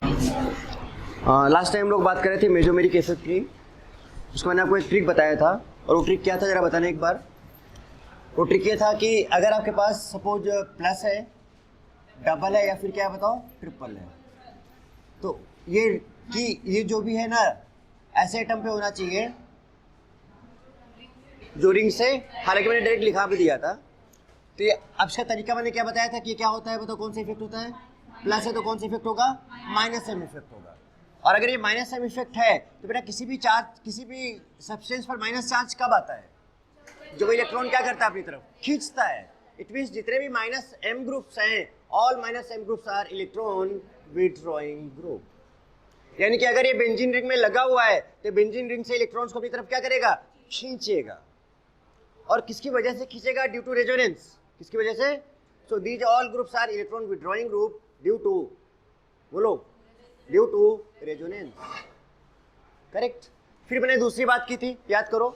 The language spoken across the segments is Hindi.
लास्ट टाइम हम लोग बात कर रहे थे मेसोमेरिक इफेक्ट की। उसको मैंने आपको एक ट्रिक बताया था, और वो ट्रिक क्या था जरा बताना एक बार। वो ट्रिक ये था कि अगर आपके पास सपोज प्लस है, डबल है, या फिर क्या बताओ ट्रिपल है, तो ये जो भी है ना ऐसे एटम पे होना चाहिए जो रिंग से, हालांकि मैंने डायरेक्ट लिखा भी दिया था। तो ये अब इसका तरीका मैंने क्या बताया था कि क्या होता है, बताओ कौन सा इफेक्ट होता है। प्लस है तो कौन सा इफेक्ट होगा, माइनस एम इफेक्ट होगा। और अगर ये माइनस एम इफेक्ट है तो बेटा किसी भी सब्सटेंस पर माइनस चार्ज कब आता है, जब इलेक्ट्रॉन क्या करता है अपनी तरफ खींचता है। इट मींस जितने भी माइनस एम ग्रुप्स हैं, all minus M groups are electron withdrawing group. यानी कि अगर ये बेंजीन रिंग में लगा हुआ है तो बेंजीन रिंग से इलेक्ट्रॉन्स को अपनी तरफ क्या करेगा, खींचेगा। और किसकी वजह से खींचेगा, ड्यू टू रेजोनेंस। किसकी वजह से, so these all groups are electron withdrawing group due to, बोलो, ड्यू टू रेजोनेंस। करेक्ट। फिर मैंने दूसरी बात की थी, याद करो,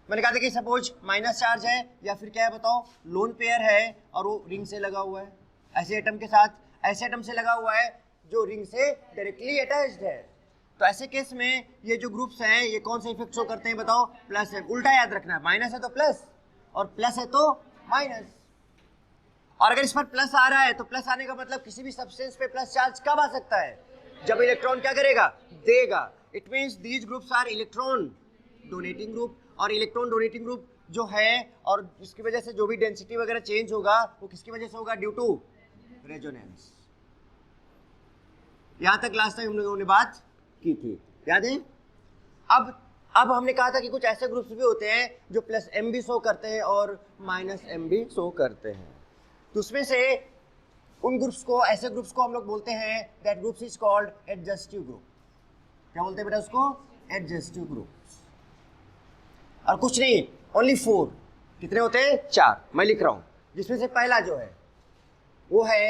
मैंने कहा था कि सपोज माइनस चार्ज है या फिर क्या है बताओ, लोन पेयर है और वो रिंग से लगा हुआ है, ऐसे एटम के साथ, ऐसे एटम से लगा हुआ है जो रिंग से डायरेक्टली अटैच्ड है। तो ऐसे केस में ये जो ग्रुप्स हैं ये कौन से इफेक्ट शो करते हैं बताओ, प्लस है। उल्टा याद रखना, माइनस है तो प्लस और प्लस है तो माइनस। और अगर इस पर प्लस आ रहा है तो प्लस आने का मतलब किसी भी सब्सटेंस पे प्लस चार्ज कब आ सकता है, जब इलेक्ट्रॉन क्या करेगा, देगा। It means these groups are electron donating group. और इलेक्ट्रॉन डोनेटिंग ग्रुप जो है और इसकी वजह से जो भी डेंसिटी वगैरह चेंज होगा वो किसकी वजह से होगा, ड्यू टू रेजोनेंस। यहां तक लास्ट टाइम हम लोगों ने बात की थी, याद है। अब हमने कहा था कि कुछ ऐसे ग्रुप्स भी होते हैं जो प्लस एम भी शो करते हैं और माइनस एम भी शो करते हैं। तो उसमें से उन ग्रुप्स को, ऐसे ग्रुप्स को हम लोग बोलते हैं that groups is called adjustive group. क्या बोलते हैं बेटा उसको, एडजस्टिव ग्रुप। और कुछ नहीं, ओनली 4। कितने होते हैं, 4। मैं लिख रहा हूं, जिसमें से पहला जो है वो है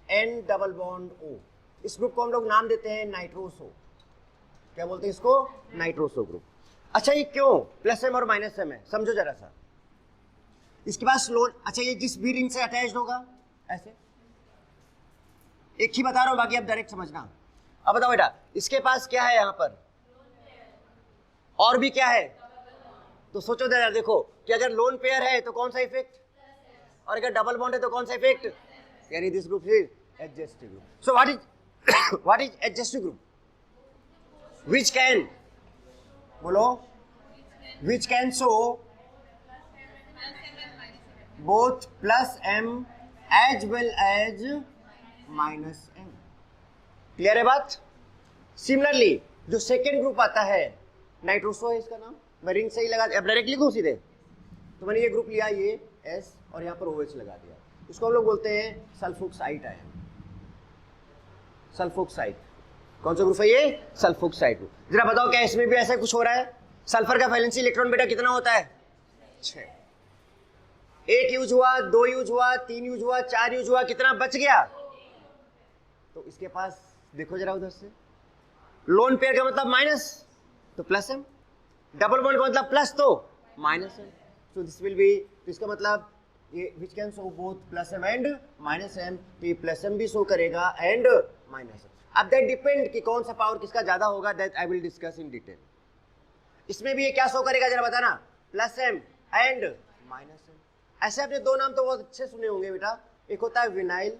एन डबल बॉन्ड ओ। इस ग्रुप को हम लोग नाम देते हैं नाइट्रोसो। क्या बोलते हैं इसको, नाइट्रोसो ग्रुप। अच्छा ये क्यों प्लस एम और माइनस एम है, समझो जरा सा। इसके पास लोन, अच्छा ये जिस भी रिंग से अटैच्ड होगा, ऐसे एक ही बता रहा हूं, बाकी आप डायरेक्ट समझना। अब बताओ बेटा इसके पास क्या है यहां पर, और भी क्या है, तो सोचो जरा, देखो कि अगर लोन पेयर है तो कौन सा इफेक्ट, और अगर डबल बॉन्ड है तो कौन सा इफेक्ट, यानी this group is adjustive group. So what is adjustive group, which can, बोलो, which can show both plus M as well as minus M. Clear है बात। सिमिलरली जो सेकेंड ग्रुप आता है, नाइट्रोसो है इसका नाम, मैं रिंग से ही लगा, अब डायरेक्ट लिखूं सीधे, तो मैंने ये ग्रुप लिया, ये एस और यहाँ पर OH लगा दिया। इसको हम लोग बोलते हैं सल्फोक्साइड आयन। सल्फोक्साइड कौन सा ग्रुप है, ये सल्फोक्साइड ग्रुप। जरा बताओ क्या इसमें भी ऐसा कुछ हो रहा है। सल्फर का वैलेंसी इलेक्ट्रॉन बेटा कितना होता है, 6। 1 यूज हुआ, 2 यूज हुआ, 3 यूज हुआ, 4 यूज हुआ, कितना बच गया। तो इसके पास देखो जरा उधर से, लोन पेयर का मतलब माइनस तो प्लस एम, डबल बॉन्ड का मतलब प्लस तो minus M. So this will be, तो इसका मतलब ये which can show both plus M and minus M, तो ये प्लस एम भी शो करेगा एंड माइनस एम। अब दैट डिपेंड कि कौन सा पावर किसका ज्यादा होगा, that I will discuss in detail. इसमें भी ये क्या शो करेगा जरा बताना, plus M and minus M. ऐसे आपने 2 नाम तो बहुत अच्छे सुने होंगे बेटा, एक होता है विनाइल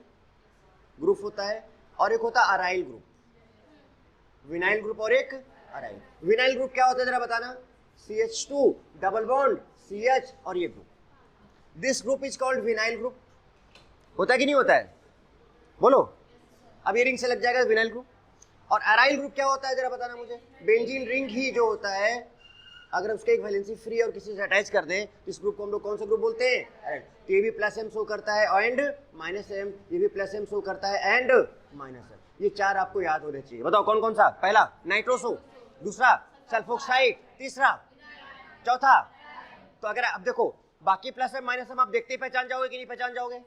ग्रुप होता है और एक होता है अराइल ग्रुप। विनाइल ग्रुप और एक अराइल। विनाइल ग्रुप क्या होता है जरा बताना, CH2 डबल बॉन्ड CH और ये group, this group is called vinyl group. होता है कि नहीं होता है, बोलो। अब ये रिंग से लग जाएगा विनाइल ग्रुप। और अराइल ग्रुप क्या होता है जरा बताना मुझे, बेंजीन रिंग ही जो होता है, अगर उसके एक वैलेंसी फ्री और किसी से अटैच कर दें तो इस ग्रुप को हम लोग कौन सा ग्रुप बोलते हैं, तो ये भी प्लस एम शो करता है एंड माइनस एम, ये भी प्लस एम शो करता है एंड माइनस एम। ये 4 आपको याद होने चाहिए। बताओ कौन कौन सा, पहला नाइट्रोसो, दूसरा सल्फोक्साइड, तीसरा, चौथा। तो अगर अब देखो बाकी प्लस एम माइनस एम आप देखते ही पहचान जाओगे कि नहीं पहचान जाओगे।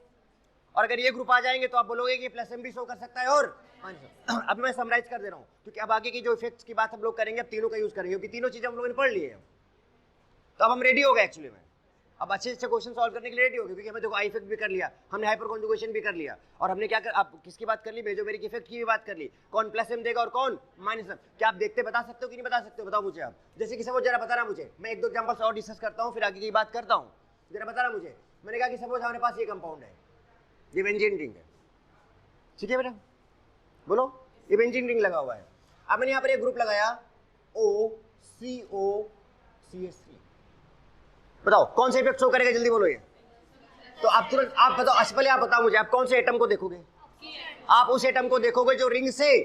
और अगर ये ग्रुप आ जाएंगे तो आप बोलोगे कि प्लस एम भी शो कर सकता है और माइनस एम। अब मैं समराइज कर दे रहा हूँ क्योंकि अब आगे की जो इफेक्ट्स की बात हम लोग करेंगे, अब तीनों का यूज करेंगे क्योंकि तीनों चीजें हम लोगों ने पढ़ ली है। तो अब हम रेडी हो गए एक्चुअली में। अब अच्छे अच्छे क्वेश्चन सॉल्व करने के लिए रेडी हो गए, क्योंकि हमें देखो आई इफेक्ट भी कर लिया, हमने हाइपर कॉन्जुगेशन भी कर लिया, और हमने क्या कर, अब किसकी बात कर ली, मेसोमेरिक इफेक्ट की भी बात कर ली, कौन प्लस एम देगा और कौन माइनस एम। क्या आप देखते बता सकते हो कि नहीं बता सकते हो, बताओ मुझे आप। जैसे कि सपोज जरा बता रहा मुझे, मैं एक दो एग्जांपल्स और डिस्कस करता हूँ, फिर आगे की बात करता हूँ, जरा बता रहा मुझे। मैंने कहा कि सपोज हमारे पास ये कंपाउंड है, ये बेंजीन रिंग है, ठीक है बेटा, बोलो, ये बेंजीन रिंग लगा हुआ है। अब मैंने यहाँ पर एक ग्रुप लगाया OCO-CH3, बताओ कौन सा इफेक्ट शो करेगा, जल्दी बोलो ये। तो आप तुरंत आप बताओ, अच्छा पहले आप बताओ मुझे, आप कौन से एटम को देखोगे, आप उस एटम को देखोगे जो रिंग से,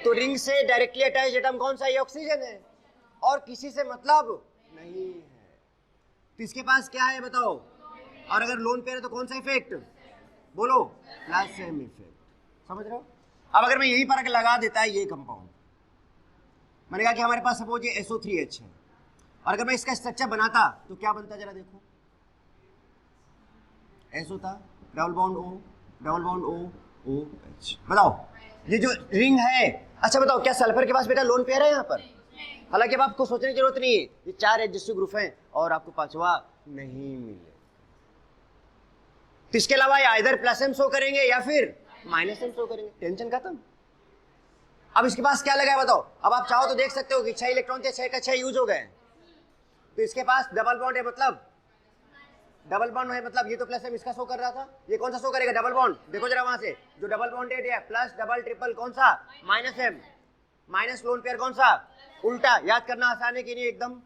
तो रिंग से डायरेक्टली अटैच एटम कौन सा, ये ऑक्सीजन है, और किसी से मतलब नहीं है, तो इसके पास क्या है बताओ। और अगर लोन पेयर है तो कौन सा इफेक्ट, बोलो, प्लस एम इफेक्ट, समझ रहे हो। अब अगर मैं यही पर लगा देता है ये कंपाउंड, मैंने कहा कि हमारे पास सपोज ये SO3H है, और अगर मैं इसका स्ट्रक्चर बनाता तो क्या बनता, जरा देखो, S होता, double bond O, double bond OH, बताओ ये जो रिंग है। अच्छा बताओ, क्या सल्फर के पास बेटा लोन पेयर है यहाँ पर, हालांकि अब आपको सोचने की जरूरत नहीं है, ये 4 एडजेसिव ग्रुप हैं और आपको पांचवा नहीं मिले, तो इसके अलावा ये आइदर प्लस एम शो करेंगे या फिर माइनस एम शो करेंगे, टेंशन खत्म। अब इसके पास क्या लगा है बताओ, अब आप चाहो तो देख सकते हो कि 6 इलेक्ट्रॉन थे, 6 का 6 यूज हो गए, तो इसके पास डबल बॉन्ड है, मतलब डबल बॉन्ड है, मतलब ये तो प्लस एम इसका शो कर रहा था, ये कौन सा शो करेगा, डबल बॉन्ड। देखो जरा वहां से जो डबल बॉन्डेड है, प्लस डबल ट्रिपल कौन सा, minus M, minus lone pair कौन सा, उल्टा, याद करना आसान है कि नहीं एकदम,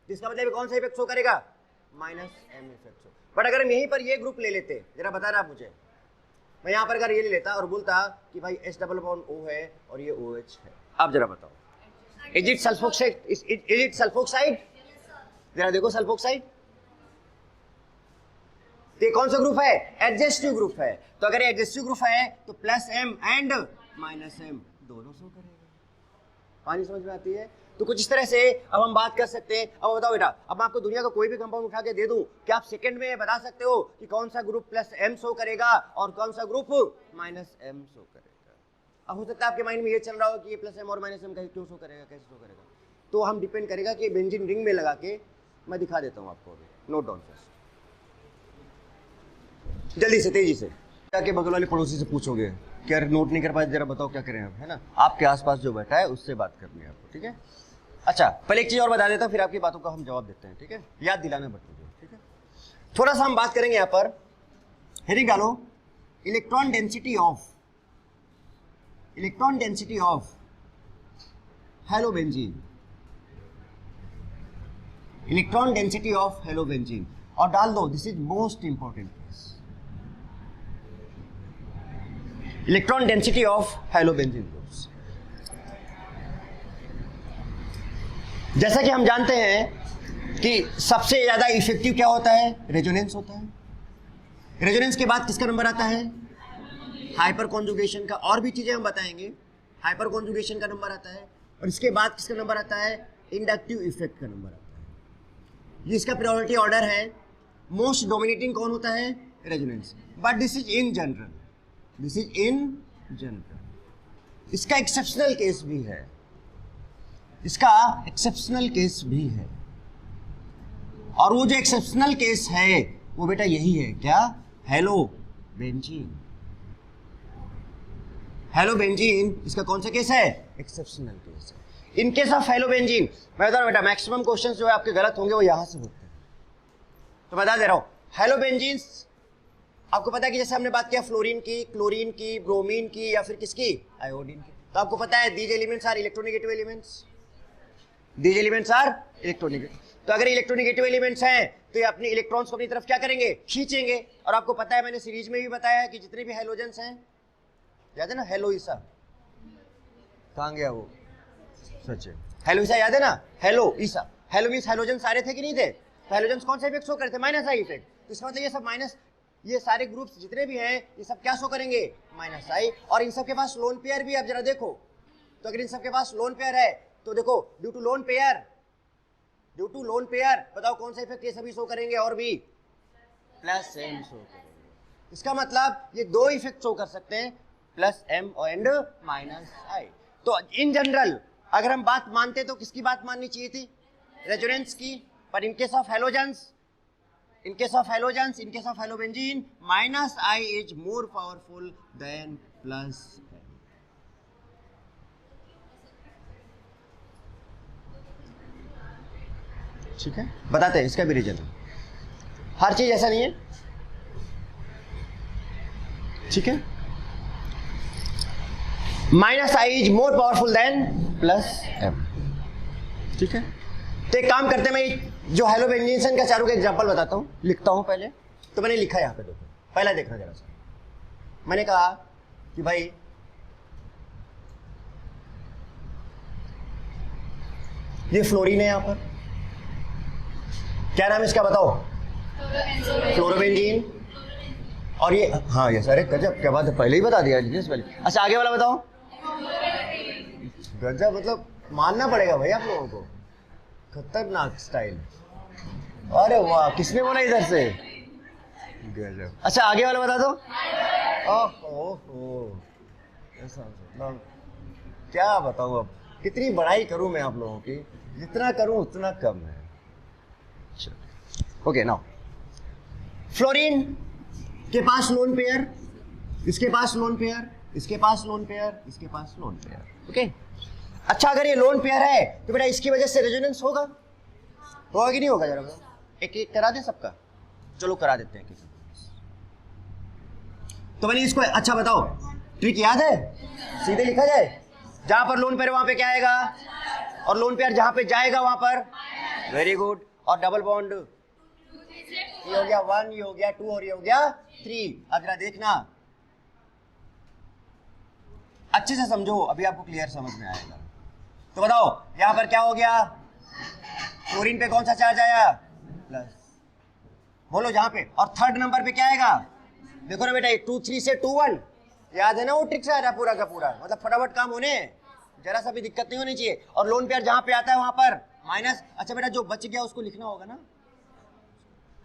जिसका मतलब कौन सा इफेक्ट शो करेगा, minus M effect show. But अगर हम यहीं पर ये ग्रुप ले लेते, जरा बता रहा मुझे, मैं यहाँ पर अगर ये ले लेता और बोलता कि भाई S डबल बॉन्ड O है और ये OH है, अब जरा बताओ, is it sulphoxide, is it sulphoxide, जरा देखो सल्फोक्साइड, ये कौन सा ग्रुप है, एडजेस्टिव ग्रुप है, तो अगर ये एडजेस्टिव ग्रुप है तो plus M and minus M दोनों शो करेगा, पानी समझ में आती है। तो कुछ इस तरह से अब हम बात कर सकते हैं। अब बताओ बेटा, अब मैं आपको दुनिया का कोई भी कंपाउंड उठा के दे दूं, क्या आप सेकंड में बता सकते हो कि कौन सा ग्रुप प्लस एम शो करेगा और कौन सा ग्रुप माइनस एम शो करेगा। अब हो सकता है आपके माइंड में ये चल रहा हो कि ये प्लस एम और माइनस एम क्यों शो करेगा, कैसे शो करेगा, तो हम डिपेंड करेगा कि बेंजीन रिंग में लगा के मैं दिखा देता हूँ आपको, अभी नोट डाउन फर्स्ट, जल्दी से तेजी से जाके बगल वाले पड़ोसी से पूछोगे क्या नोट नहीं कर पाए, जरा बताओ क्या करें आप, है ना, आपके आसपास जो बैठा है उससे बात करनी है आपको, ठीक है। अच्छा पहले एक चीज और बता देता हूँ, फिर आपकी बातों का हम जवाब देते हैं, ठीक है, याद दिलाना बच्चों, ठीक है। थोड़ा सा हम बात करेंगे यहाँ पर, हेडिंग डालो, electron density of halobenzene, electron density of halobenzene, और डाल दो this is most important case, electron density of halobenzene groups. जैसा कि हम जानते हैं कि सबसे ज्यादा इफेक्टिव क्या होता है, रेजोनेंस होता है, रेजोनेंस के बाद किसका नंबर आता है, हाइपर कॉन्जुगेशन का, और भी चीजें हम बताएंगे, हाइपर कॉन्जुगेशन का नंबर आता है, और इसके बाद किसका नंबर आता है, इंडक्टिव इफेक्ट का नंबर आता है। ये इसका प्रायोरिटी ऑर्डर है, मोस्ट डोमिनेटिंग कौन होता है, resonance, but this is in general, this is in general. इसका एक्सेप्शनल केस भी है, इसका एक्सेप्शनल केस भी है, और वो जो एक्सेप्शनल केस है वो बेटा यही है, क्या, हेलोबेंजीन, हेलोबेंजीन इसका कौन सा केस है, एक्सेप्शनल केस है। इन केस ऑफ हेलोबेंजीन मैं बता रहा हूं बेटा, मैक्सिमम क्वेश्चंस जो है आपके गलत होंगे वो यहां से होते हैं, तो बता दे रहा हूं, हेलोबेंजीन आपको पता है कि जैसे हमने बात किया फ्लोरीन की, क्लोरीन की, ब्रोमीन की, या फिर किसकी, आयोडीन की, तो आपको पता है these elements are electronegative elements, these elements are electronegative. तो अगर इलेक्ट्रोनेगेटिव एलिमेंट्स हैं तो ये अपने इलेक्ट्रॉन्स को अपनी तरफ क्या करेंगे, खींचेंगे, और आपको पता है मैंने सीरीज में भी बताया है कि जितने भी हेलोजेंस हैं, याद है ना, हेलोइसा, कहाँ गया वो, सच है, हेलोइसा याद है ना, हेलोइसा, हेलो मींस हेलोजन सारे थे कि नहीं थे, तो हेलोजेंस कौन सा इफेक्ट शो करते हैं, माइनस आई इफेक्ट, तो इसका मतलब ये सब माइनस, ये सारे ग्रुप्स जितने भी हैं ये सब क्या शो करेंगे, माइनस आई, और इन सब के पास लोन पेयर भी, आप जरा देखो, तो अगर इन सब के पास लोन पेयर है तो देखो ड्यू टू लोन पेयर बताओ कौन सा इफेक्ट ये सभी शो करेंगे, और भी प्लस एम शो करेंगे। इसका मतलब ये दो इफेक्ट शो कर सकते हैं, प्लस एम एंड माइनस आई। तो इन जनरल अगर हम बात मानते तो किसकी बात माननी चाहिए थी, रेजोनेंस की, पर in case of halogens in case of halogens, in case of halobenzene, minus I is more powerful than plus M. ठीक है, बताते हैं इसका भी रीजन। हर चीज ऐसा नहीं है, ठीक है। Minus I is more powerful than plus M, ठीक है। तो एक काम करते हैं, मैं जो हेलोबेंजीन का चारों का एग्जांपल बताता हूं, लिखता हूं पहले। तो मैंने लिखा यहां पे, देखो पहला देखना जरा सा। मैंने कहा कि भाई ये फ्लोरीन है, यहां पर क्या नाम है इसका बताओ? फ्लोरोबेंजीन। और ये, हाँ यस, अरे गजब, क्या बात है, पहले ही बता दिया पहले। अच्छा आगे वाला बताओ। गजब, मतलब मानना पड़ेगा भाई आप लोगों को, खतरनाक स्टाइल। अरे वाह, किसने बोला इधर से? गजब। अच्छा आगे वाला बता दो। ओहो, ऐसा मतलब क्या बताऊं, अब कितनी बड़ाई करूं मैं आप लोगों की, जितना करूं उतना कम है। ओके नाउ, फ्लोरीन के पास लोन पेयर, इसके पास लोन पेयर, इसके पास लोन पेयर, इसके पास लोन पेयर। ओके, अच्छा अगर ये लोन पेयर है तो बेटा इसकी वजह से रेजोनेंस होगा, होगा कि नहीं होगा? जरा एक एक करा दे सबका, चलो करा देते हैं किसी। तो मैंने इसको, अच्छा बताओ ट्रिक याद है? सीधे लिखा जाए, जहां पर लोन पेयर वहां पे क्या आएगा, और लोन पेयर जहां पे जाएगा वहां पर, वेरी गुड। और डबल बॉन्ड, ये हो गया 1, ये हो गया 2 और ये हो गया 3। अगला देखना, अच्छे से समझो, अभी आपको क्लियर समझ में आएगा। तो बताओ यहां पर क्या हो गया, क्लोरीन पे कौन सा चार्ज आया? प्लस। बोलो जहां पे, और थर्ड नंबर पे क्या आएगा? देखो ना बेटा, 2 3 से 2 1, याद है ना वो ट्रिक से आ रहा पूरा का पूरा, मतलब फटाफट काम होने, जरा सा भी दिक्कत नहीं होनी चाहिए। और लोन पेयर जहां पे आता है वहां पर माइनस। अच्छा बेटा, जो बच गया उसको लिखना होगा ना,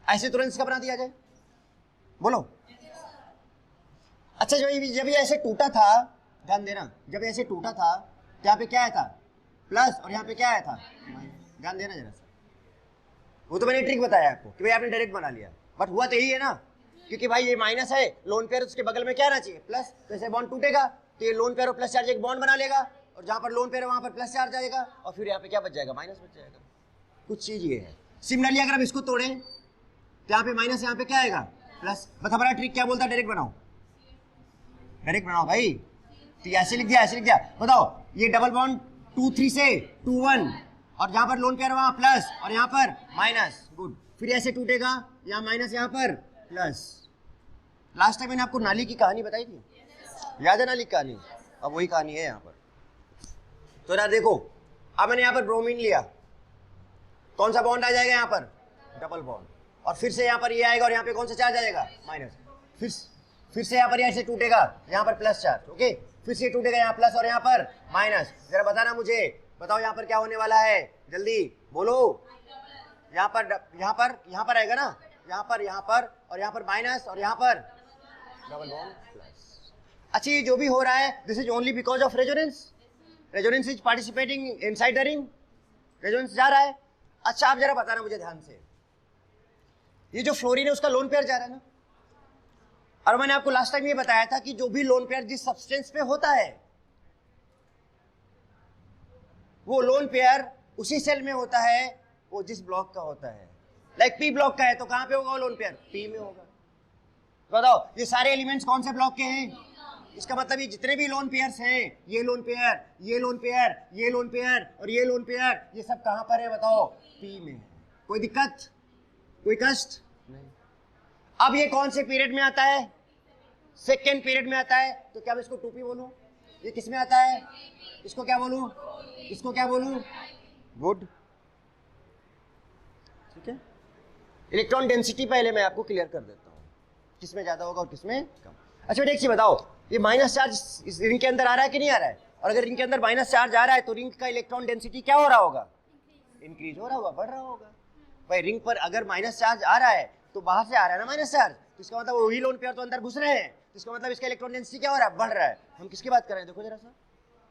ऐसे तुरंत इसका बना दिया जाए, बोलो। अच्छा जब ये ऐसे टूटा था, ध्यान देना, जब ऐसे टूटा था तो यहाँ पे क्या आया था? प्लस, और यहाँ पे क्या आया था? ध्यान देना जरा सा। वो तो मैंने ट्रिक बताया आपको कि भाई आपने डायरेक्ट बना लिया, बट हुआ तो यही है ना, क्योंकि भाई ये माइनस है, लोन पेयर उसके बगल में क्या आना चाहिए? प्लस। तो ऐसे बॉन्ड टूटेगा तो ये लोन पेयर और प्लस चार्ज एक बॉन्ड बना लेगा, और जहां पर लोन पेयर है वहां पर प्लस चार्ज आएगा, और फिर यहाँ पे क्या बच जाएगा? माइनस बच जाएगा। कुछ चीज ये है। सिमिलरली अगर आप इसको तोड़ें तो यहाँ पे माइनस, यहाँ पे क्या आएगा? प्लस। बता बड़ा ट्रिक क्या बोलता है? डायरेक्ट बनाओ, डायरेक्ट बनाओ भाई। तो ऐसे लिख दिया, ऐसे लिख दिया। बताओ ये डबल बॉन्ड 2 3 से 2 1, और जहां पर लोन पेयर वहां प्लस और यहाँ पर माइनस, गुड। फिर ऐसे टूटेगा, यहाँ माइनस, यहाँ पर प्लस। लास्ट टाइम मैंने आपको नाली की कहानी बताई थी, याद है नाली की कहानी? अब वही कहानी है यहाँ पर। तो ना देखो, अब मैंने यहाँ पर ब्रोमीन लिया, कौन सा बॉन्ड आ जाएगा यहाँ पर? Double bond. और फिर से यहाँ पर ये आएगा, और यहाँ पे कौन सा चार्ज आ जाएगा? माइनस। फिर से यहाँ पर ऐसे टूटेगा, यहाँ पर प्लस चार्ज, ओके। फिर से टूटेगा, यहाँ प्लस और यहाँ पर माइनस। जरा बताना मुझे, बताओ यहाँ पर क्या होने वाला है, जल्दी बोलो। यहाँ पर आएगा ना, यहाँ पर और यहाँ पर माइनस, और यहाँ पर डबल बॉन्ड प्लस। अच्छा ये जो भी हो रहा है, this is only because of resonance. Resonance is participating inside the ring, resonance जा रहा है। अच्छा आप जरा बताना मुझे ध्यान से, ये जो फ्लोरीन है उसका लोन पेयर जा रहा है ना, और मैंने आपको लास्ट टाइम ये बताया था कि जो भी लोन पेयर जिस सब्सटेंस पे होता है, वो लोन पेयर उसी सेल में होता है वो जिस ब्लॉक का होता है। लाइक पी ब्लॉक का है तो कहां पे होगा वो लोन पेयर? पी में होगा। बताओ ये सारे एलिमेंट्स कौन से ब्लॉक के हैं? इसका मतलब ये जितने भी लोन पेयर्स हैं, ये लोन पेयर, ये लोन पेयर, ये लोन पेयर और ये लोन पेयर, ये सब कहां पर है बताओ? पी में है। कोई दिक्कत, कोई कष्ट नहीं। अब ये कौन से पीरियड में आता है? सेकेंड पीरियड में आता है। तो क्या मैं इसको 2p बोलूं? ये किस में आता है? इसको क्या बोलूं? इसको क्या बोलूं? गुड, ठीक है। इलेक्ट्रॉन डेंसिटी पहले मैं आपको क्लियर कर देता हूं, किसमें ज्यादा होगा और किसमें कम। अच्छा बेटा एक चीज बताओ, ये माइनस चार्ज इस रिंग के अंदर आ रहा है कि नहीं आ रहा है? और अगर रिंग के अंदर माइनस चार्ज आ रहा है तो रिंग का इलेक्ट्रॉन डेंसिटी क्या हो रहा होगा? इंक्रीज हो रहा होगा, बढ़ रहा होगा। भाई रिंग पर अगर माइनस चार्ज आ रहा है तो बाहर से आ रहा है ना माइनस चार्ज, तो इसका मतलब वही लोन पेयर तो अंदर घुस रहे हैं, तो इसका मतलब इसका इलेक्ट्रॉन डेंसिटी क्या हो रहा है? बढ़ रहा है। हम किसकी बात कर रहे हैं? देखो जरा सा,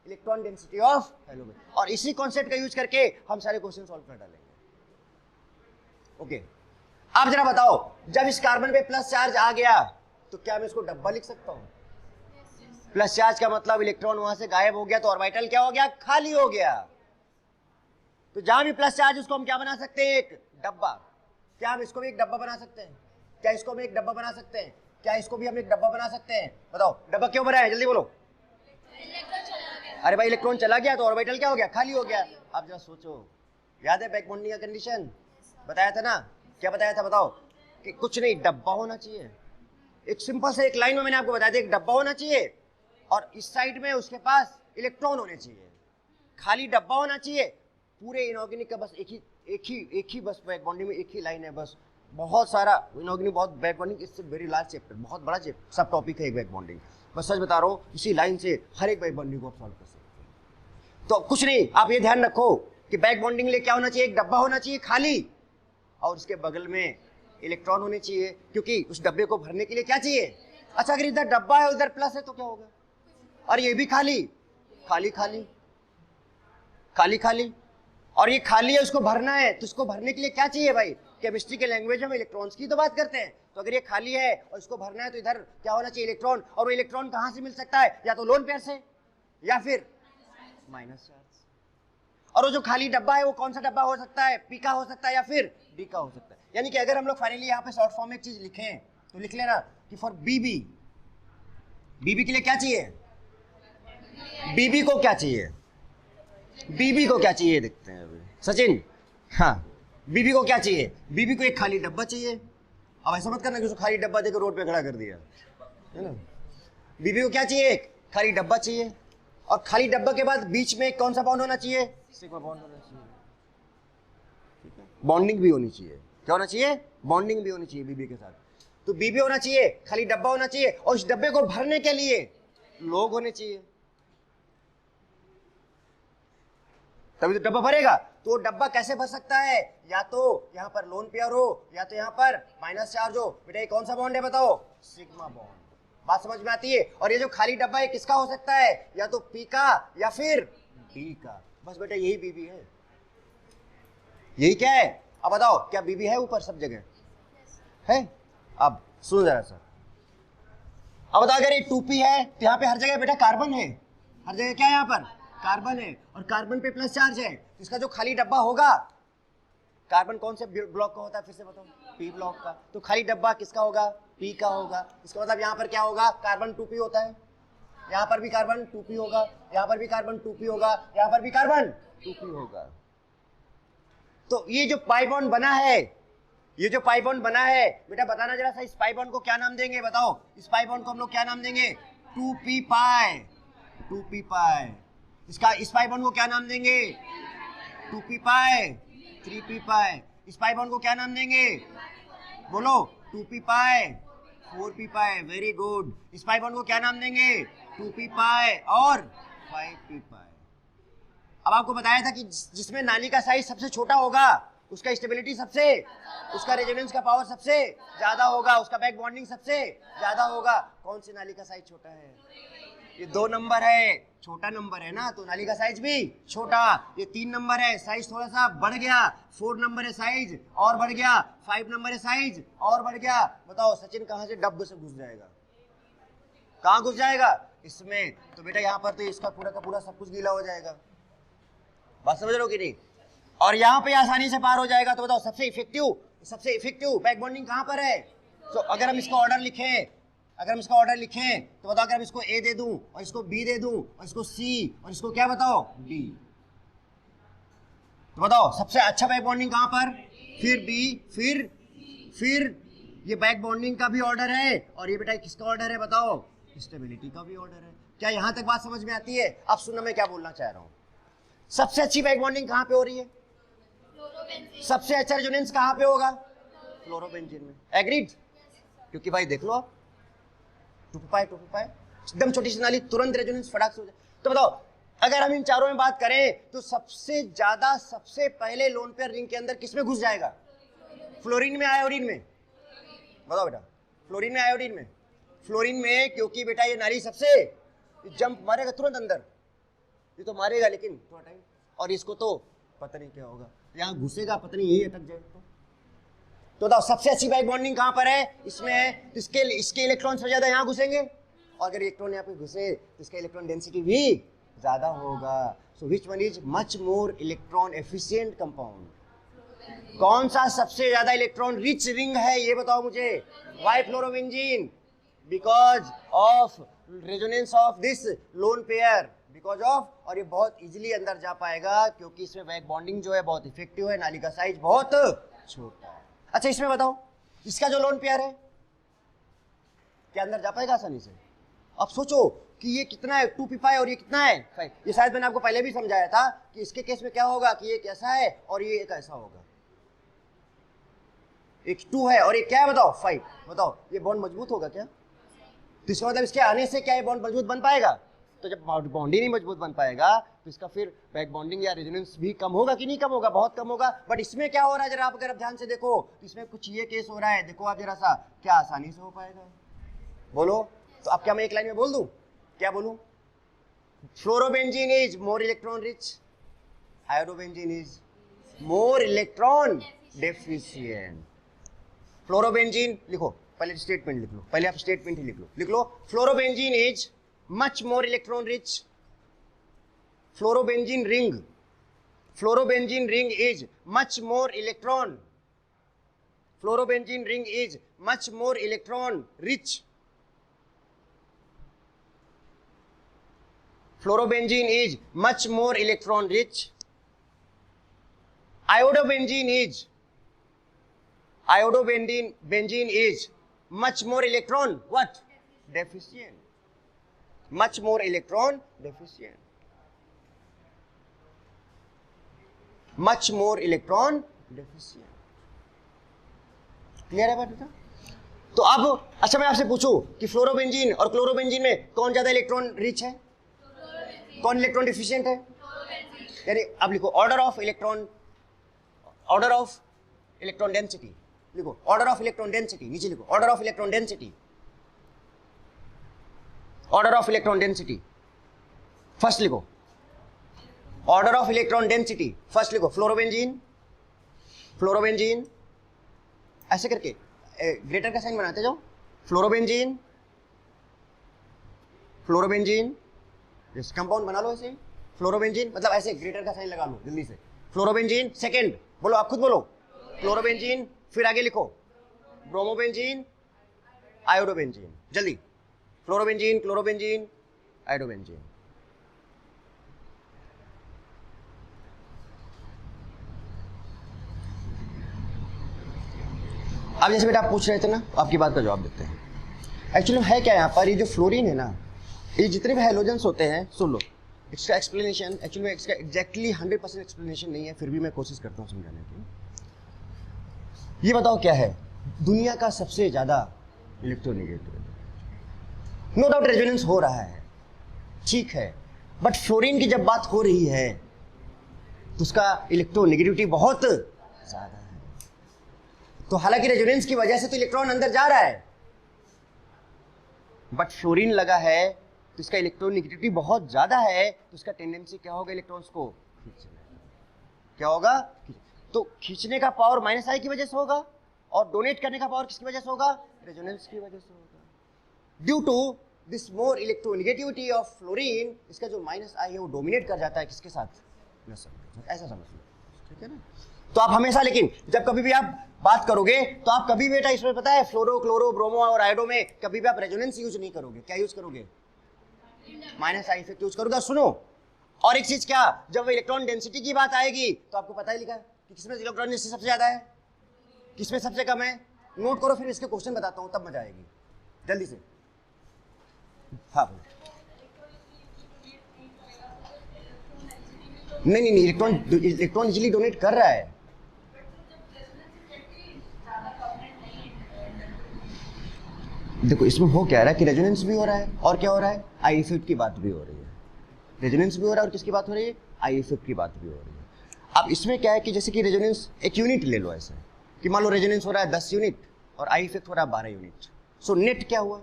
इलेक्ट्रॉन डेंसिटी ऑफ हेलोजन। और इसी कॉन्सेप्ट का यूज करके हम सारे क्वेश्चन सॉल्व कर डालेंगे। ओके आप जरा बताओ, जब इस कार्बन पे प्लस चार्ज आ गया तो क्या मैं इसको डब्बा लिख सकता हूं? प्लस चार्ज का मतलब इलेक्ट्रॉन वहां से गायब हो गया तो ऑर्बिटल क्या हो गया? खाली हो गया। तो जहां भी प्लस चार्ज उसको हम क्या बना सकते हैं? एक डब्बा। क्या हम इसको भी एक डब्बा बना सकते हैं? क्या इसको भी एक डब्बा बना सकते हैं? क्या इसको भी हम एक डब्बा बना सकते हैं? बताओ, डब्बा क्यों बना है? जल्दी बोलो। अरे भाई इलेक्ट्रॉन चला गया तो ऑर्बिटल क्या हो गया? खाली हो गया। अब जरा सोचो, याद है बैक बॉन्डिंग का कंडीशन बताया था ना? क्या बताया था बताओ? कि कुछ नहीं, डब्बा होना चाहिए। एक सिंपल से एक लाइन में मैंने आपको बताया था, एक डब्बा होना चाहिए और इस साइड में उसके पास इलेक्ट्रॉन होने चाहिए। खाली डब्बा होना चाहिए। पूरे इनऑर्गेनिक का बस एक ही बस बैक बॉन्डिंग में एक ही लाइन है बस। बहुत सारा इनऑर्गेनिक, बहुत बैक बॉन्डिंग, इससे वेरी लार्ज चैप्टर, बहुत बड़ा चैप्टर, सब टॉपिक है एक बैक बॉन्डिंग। बस सच बता रहा हूँ, इसी लाइन से हर एक बैक बॉन्डिंग को आप सॉल्व कर सकते हैं। तो कुछ नहीं, आप ये ध्यान रखो कि बैक बॉन्डिंग लिए क्या होना चाहिए? एक डब्बा होना चाहिए खाली, और उसके बगल में इलेक्ट्रॉन होने चाहिए, क्योंकि उस डब्बे को भरने के लिए क्या चाहिए? अच्छा, अगर इधर डब्बा है उधर प्लस है तो क्या होगा? और ये भी खाली, खाली खाली खाली खाली, और ये खाली है, उसको भरना है, तो उसको भरने के लिए क्या चाहिए भाई? केमिस्ट्री के लैंग्वेज में इलेक्ट्रॉन्स की तो बात करते हैं। तो अगर ये खाली है और इसको भरना है तो इधर क्या होना चाहिए? इलेक्ट्रॉन। और वो इलेक्ट्रॉन कहां से मिल सकता है? या तो लोन पेयर से या फिर माइनस चार्ज। और वो जो खाली डब्बा है वो कौन सा डब्बा हो सकता है? पी का हो सकता है या फिर डी का हो सकता है। यानी कि अगर हम लोग फाइनली यहाँ पे शॉर्ट फॉर्म में एक चीज लिखें तो लिख लेना कि फॉर बीबी, बीबी के लिए क्या चाहिए? बीबी को क्या चाहिए? बीबी को क्या चाहिए देखते हैं अभी सचिन। हाँ, बीबी को क्या चाहिए? बीबी को एक खाली डब्बा चाहिए। अब ऐसा मत करना कि उसको खाली डब्बा देकर रोड पे खड़ा कर दिया, है ना। बीबी को क्या चाहिए? एक खाली डब्बा चाहिए, और खाली डब्बा के बाद बीच में कौन सा बॉन्ड होना चाहिए? सिग्मा बॉन्ड होना चाहिए। ठीक है, बॉन्डिंग भी होनी चाहिए। क्या होना चाहिए? बॉन्डिंग भी होनी चाहिए बीबी के साथ। तो बीबी होना चाहिए, खाली डब्बा होना चाहिए, और उस डब्बे को भरने के लिए लोग होने चाहिए, तभी तो डब्बा भरेगा। तो डब्बा कैसे भर सकता है? या तो यहाँ पर लोन पेयर हो या तो यहाँ पर माइनस चार्ज हो। बेटा ये कौन सा बॉन्ड है बताओ? Sigma bond. बात समझ में आती है? और ये जो खाली डब्बा है किसका हो सकता है? या तो पी का या फिर डी का। बस बेटा यही बीबी है, यही क्या है? अब बताओ, क्या बीबी है ऊपर सब जगह है? अब सुन जरा सर, अब बताओ अगर ये 2p है तो यहाँ पे हर जगह बेटा कार्बन है। हर जगह क्या है? यहाँ पर कार्बन है, और कार्बन पे प्लस चार्ज है। इसका जो खाली डब्बा होगा, कार्बन कौन से ब्लॉक का होता है फिर से बताओ? पी ब्लॉक का। तो खाली डब्बा किसका होगा? पी का होगा। इसका मतलब यहाँ पर क्या होगा? कार्बन 2p होता है। यहाँ पर भी कार्बन 2p होगा, यहाँ पर भी कार्बन 2p होगा, यहाँ पर भी कार्बन 2p होगा। तो ये जो पाई बॉन्ड बना है, ये जो पाई बॉन्ड बना है, बेटा बताना जरा सा, इस पाई बॉन्ड को क्या नाम देंगे बताओ? इस पाई बॉन्ड को हम लोग क्या नाम देंगे? 2p पाई। 2p पाई। इसका इस पाई बॉन्ड को क्या नाम देंगे? 2p पाई। 3p पाई। इस पाई बॉन्ड को क्या नाम देंगे? बोलो। 2p पाई। 4p पाई। Very good. इस पाई बॉन्ड को क्या नाम देंगे? 2p पाई और 5p पाई। अब आपको बताया था कि जिसमें नाली का साइज सबसे छोटा होगा उसका स्टेबिलिटी सबसे, उसका रेजोनेंस का पावर सबसे ज्यादा होगा, उसका बैक बॉन्डिंग सबसे ज्यादा होगा। कौन सी नाली का साइज छोटा है? ये 2 नंबर है, छोटा नंबर है ना, तो नाली का साइज भी छोटा। ये 3 नंबर है, साइज थोड़ा सा बढ़ गया। 4 नंबर है, साइज और बढ़ गया। 5 नंबर है, साइज और बढ़ गया। बताओ सचिन कहां से डब्बे से घुस जाएगा? कहां घुस जाएगा? इसमें। तो बेटा यहाँ पर तो इसका पूरा का पूरा सब कुछ गीला हो जाएगा। बात समझ रहे हो कि नहीं? और यहाँ पे आसानी से पार हो जाएगा। तो बताओ सबसे इफेक्टिव बैक बॉन्डिंग कहां पर है? तो अगर हम इसका ऑर्डर लिखें, तो बताओ, अगर हम इसको ए दे दूं और इसको बी दे दूं और इसको सी और इसको क्या बताओ? डी, तो बताओ सबसे अच्छा बैक बॉन्डिंग कहां पर? फिर बी, फिर ये बैक बॉन्डिंग का भी ऑर्डर है, और ये बेटा किसका ऑर्डर है बताओ? स्टेबिलिटी का भी ऑर्डर है। क्या यहां तक बात समझ में आती है? अब सुनना मैं क्या बोलना चाह रहा हूं। सबसे अच्छी बैक बॉन्डिंग कहां पे हो रही है? सबसे अच्छा रेजोनेंस कहां पे होगा? फ्लोरोबेंजीन में। एग्रीड? क्योंकि भाई देख लो आप, 2p पाई एकदम छोटी सी नाली, तुरंत रेजोनेंस फटाक से हो जाए। तो बताओ अगर हम इन चारों में बात करें तो सबसे ज्यादा सबसे पहले लोन पेयर रिंग के अंदर किसमें घुस जाएगा? फ्लोरीन में, आयोडीन में? बताओ बेटा, फ्लोरीन में, आयोडीन में? फ्लोरीन में, क्योंकि बेटा ये नाली सबसे जंप मारेगा तुरंत अंदर। ये तो मारेगा लेकिन थोड़ा टाइम, और इसको तो पता नहीं क्या होगा, यहाँ घुसेगा पता नहीं यही अटक जाए तो बताओ सबसे अच्छी बैक बॉन्डिंग कहां पर है? इसमें है। तो इसके इलेक्ट्रॉन सबसे ज्यादा यहां घुसेंगे, और अगर इलेक्ट्रॉन यहाँ पे घुसे तो इसका इलेक्ट्रॉन डेंसिटी भी ज्यादा होगा। So which one is much more electron efficient compound? कौन सा सबसे ज्यादा इलेक्ट्रॉन रिच रिंग है ये बताओ मुझे? Why fluorobenzene, because of resonance of this lone pair, because of, और ये बहुत इजीली अंदर जा पाएगा क्योंकि इसमें बैक बॉन्डिंग जो है बहुत इफेक्टिव है, नाली का साइज बहुत छोटा है। अच्छा इसमें बताओ इसका जो लोन पेयर है क्या अंदर जा पाएगा आसानी से? अब सोचो कि ये कितना है, 2p5 और ये कितना है 5। ये शायद मैंने आपको पहले भी समझाया था कि इसके केस में क्या होगा कि ये कैसा है और ये एक ऐसा होगा, एक 2 है और ये क्या है बताओ 5। बताओ ये बॉन्ड मजबूत होगा क्या? तो इसका मतलब इसके आने से क्या ये बॉन्ड मजबूत बन पाएगा? तो जब बॉन्ड ही नहीं मजबूत बन पाएगा तो इसका फिर बैक बॉन्डिंग या रेजोनेंस भी कम होगा कि नहीं कम होगा? बहुत कम होगा। बट इसमें क्या हो रहा है जरा आप अगर आप ध्यान से देखो तो इसमें कुछ ये केस हो रहा है, देखो आप जरा सा, क्या आसानी से हो पाएगा? बोलो। तो अब क्या मैं एक लाइन में बोल दूं? क्या बोलूं? Fluorobenzene is more electron rich, iodobenzene is more electron deficient. Fluorobenzene लिखो, पहले स्टेटमेंट लिख लो, पहले आप स्टेटमेंट ही लिख लो। Fluorobenzene is much more electron rich. Fluorobenzene ring is much more electron, fluorobenzene ring is much more electron rich. Fluorobenzene is much more electron rich. Iodobenzene is much more electron what? Deficient. Much more electron deficient. Much more electron deficient. Clear है बात बेटा? तो अब अच्छा मैं आपसे पूछूं कि फ्लोरोबेंजीन और क्लोरोबेंजीन में कौन ज्यादा इलेक्ट्रॉन रिच है, कौन इलेक्ट्रॉन डिफिशिएंट है? यानी अब लिखो ऑर्डर ऑफ इलेक्ट्रॉन डेंसिटी लिखो, ऑर्डर ऑफ इलेक्ट्रॉन डेंसिटी नीचे लिखो, order of electron density first लिखो, order of electron density first लिखो। फ्लोरोबेंजीन ऐसे करके ग्रेटर का साइन बनाते जाओ। फ्लोरोबेंजीन कंपाउंड बना लो ऐसे, फ्लोरोबेंजीन मतलब ऐसे ग्रेटर का साइन लगा लो जल्दी से। फ्लोरोबेंजीन सेकंड बोलो, आप खुद बोलो फ्लोरोबेंजीन, फिर आगे लिखो ब्रोमोबेंजीन, आयोडोबेंजीन, जल्दी फ्लोरोबेंजीन, क्लोरोबेंजीन, आयोडोबेंजीन। अब जैसे बेटा आप पूछ रहे थे ना, आपकी बात का जवाब देते हैं। एक्चुअली है क्या यहाँ पर, ये जो फ्लोरीन है ना, ये जितने भी हाइड्रोजन्स होते हैं, सुन लो इसका एक्सप्लेनेशन, एक्चुअली में इसका एग्जैक्टली 100% एक्सप्लेनेशन नहीं है, फिर भी मैं कोशिश करता हूँ समझाने की। ये बताओ क्या है दुनिया का सबसे ज्यादा इलेक्ट्रोनेगेटिव? नो डाउट रेजोनेंस हो रहा है, ठीक है, बट फ्लोरीन की जब बात हो रही है तो उसका इलेक्ट्रोनेगेटिविटी बहुत ज्यादा है। तो हालांकि रेजोनेंस की वजह से तो इलेक्ट्रॉन अंदर जा रहा है, बट फ्लोरीन लगा है तो इसका इलेक्ट्रोनेगेटिविटी बहुत ज्यादा है, तो इसका टेंडेंसी क्या होगा इलेक्ट्रॉन्स को खींचने, क्या होगा? तो खींचने का पावर माइनस आई की वजह से होगा, और डोनेट करने का पावर किसकी वजह से होगा? रेजोनेंस की वजह से होगा। Due to this more electronegativity of fluorine, इसका जो माइनस आई है वो डोमिनेट कर जाता है किसके साथ? प्लस, ऐसा समझ लो, ठीक है ना? तो आप हमेशा, लेकिन जब कभी भी आप बात करोगे तो आप कभी बेटा इसमें पता है फ्लोरो, क्लोरो, ब्रोमो और आयोडो में कभी भी आप रेजोनेंस यूज नहीं करोगे। क्या यूज करोगे? माइनस आई इफेक्ट यूज करोगे। सुनो और एक चीज, क्या जब इलेक्ट्रॉन डेंसिटी की बात आएगी तो आपको पता ही लिखा है कि किसमें इलेक्ट्रॉन डेंसिटी सबसे ज्यादा है, किसमें सबसे कम है। नोट करो, फिर इसके क्वेश्चन बताता हूं, तब मजा आएगी, जल्दी से। हाँ बोलो। नहीं, इलेक्ट्रॉन इजीली डोनेट कर रहा है। देखो इसमें हो क्या रहा है कि रेजोनेंस भी हो रहा है, और क्या हो रहा है? आई इफेक्ट की बात भी हो रही है। रेजोनेंस भी हो रहा है और किसकी बात हो रही है? आई इफेक्ट की बात भी हो रही है। अब इसमें क्या है कि जैसे कि रेजोनेंस एक यूनिट ले लो ऐसे कि मान लो रेजोनेंस हो रहा है 10 यूनिट और आई इफेक्ट हो रहा है 12 यूनिट। सो नेट क्या हुआ?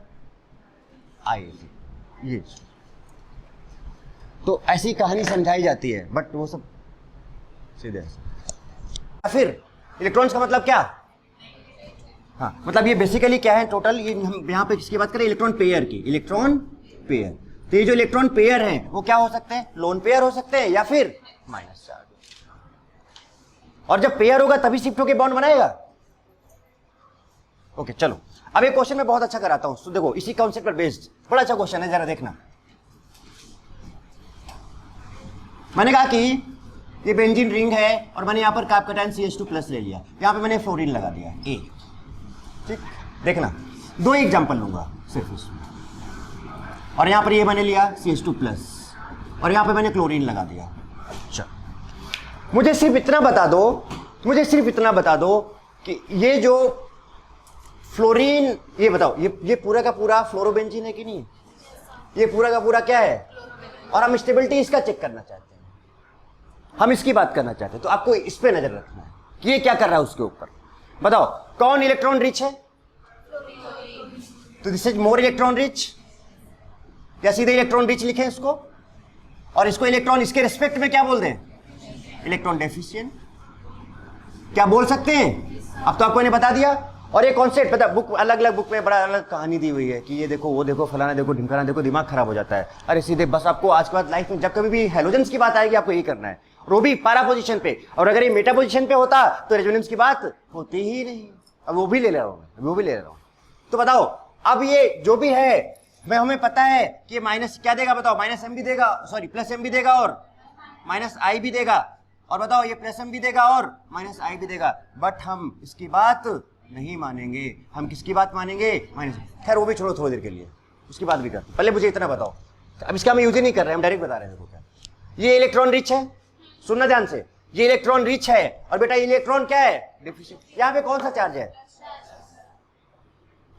I effect. ये तो ऐसी कहानी समझाई जाती है, बट वो सब सीधे ऐसे। फिर इलेक्ट्रॉन्स का मतलब क्या? हाँ, मतलब ये बेसिकली क्या है टोटल, ये हम यहाँ पे किसकी बात करें, इलेक्ट्रॉन पेयर की, इलेक्ट्रॉन पेयर। तो ये जो इलेक्ट्रॉन पेयर हैं वो क्या हो सकते हैं, लोन पेयर हो सकते हैं या फिर माइनस चार्ज। और जब पेयर होगा तभी शिफ्ट होके बॉन्ड बनाएगा। ओके चलो, अब एक क्वेश्चन मैं बहुत अच्छा कराता हूं, तो देखो इसी कॉन्सेप्ट पर बेस्ड बड़ा अच्छा क्वेश्चन है, जरा देखना। मैंने कहा कि ये बेंजीन रिंग है और मैंने यहां पर कार्बोकैटायन CH2+ ले लिया, यहां पे मैंने फ्लोरीन लगा दिया ए, ठीक। देखना, दो एग्जांपल लूंगा सिर्फ इसमें, और यहां पर ये मैंने लिया CH2+ और यहां पे मैंने क्लोरीन लगा दिया। अच्छा, मुझे सिर्फ इतना बता दो कि ये जो फ्लोरीन, ये बताओ ये पूरा का पूरा फ्लोरोबेंजीन है कि नहीं, ये पूरा का पूरा क्या है, और हम स्टेबिलिटी इसका चेक करना चाहते हैं, हम इसकी बात करना चाहते हैं। तो आपको इस पे नजर रखना है कि ये क्या कर रहा है उसके ऊपर। बताओ कौन इलेक्ट्रॉन रिच है, तो this is more electron rich, या सीधे इलेक्ट्रॉन रिच लिखें इसको, और इसको इलेक्ट्रॉन इसके रिस्पेक्ट में क्या बोल दें, इलेक्ट्रॉन डेफिशिएंट। क्या बोल सकते हैं, अब तो आपको इन्हें बता दिया। और ये कॉन्सेप्ट पता, बुक अलग अलग बुक में बड़ा अलग कहानी दी हुई है कि ये देखो वो देखो फलाना देखो ढिमकाना देखो, दिमाग खराब हो जाता है। अरे सीधे बस आपको आज के बाद लाइफ में जब कभी भी हेलोजेंस की बात आएगी आपको यही करना है, और वो भी पैरा पोजीशन पे, और अगर ये मेटा पोजीशन पे होता तो रेजोनेंस की बात होती ही नहीं। अब वो भी ले रहा हूं, तो बताओ अब ये जो भी है, मैं हमें पता है कि माइनस क्या देगा, बताओ माइनस एम भी देगा, सॉरी प्लस एम भी देगा और माइनस आई भी देगा, और बताओ ये प्लस एम भी देगा और माइनस आई भी देगा, बट हम इसकी बात नहीं मानेंगे। हम किसकी बात मानेंगे, माइनस। खैर वो भी छोड़ो थोड़ी देर के लिए, उसकी बात भी कर, पहले मुझे इतना बताओ। अब इसका हम यूज ही नहीं कर रहे, हम डायरेक्ट बता रहे हैं। देखो क्या, ये इलेक्ट्रॉन रिच है, सुनना ध्यान से, ये इलेक्ट्रॉन रिच है, और बेटा इलेक्ट्रॉन क्या है, डेफिशिएंट। यहां पे कौन सा चार्ज है,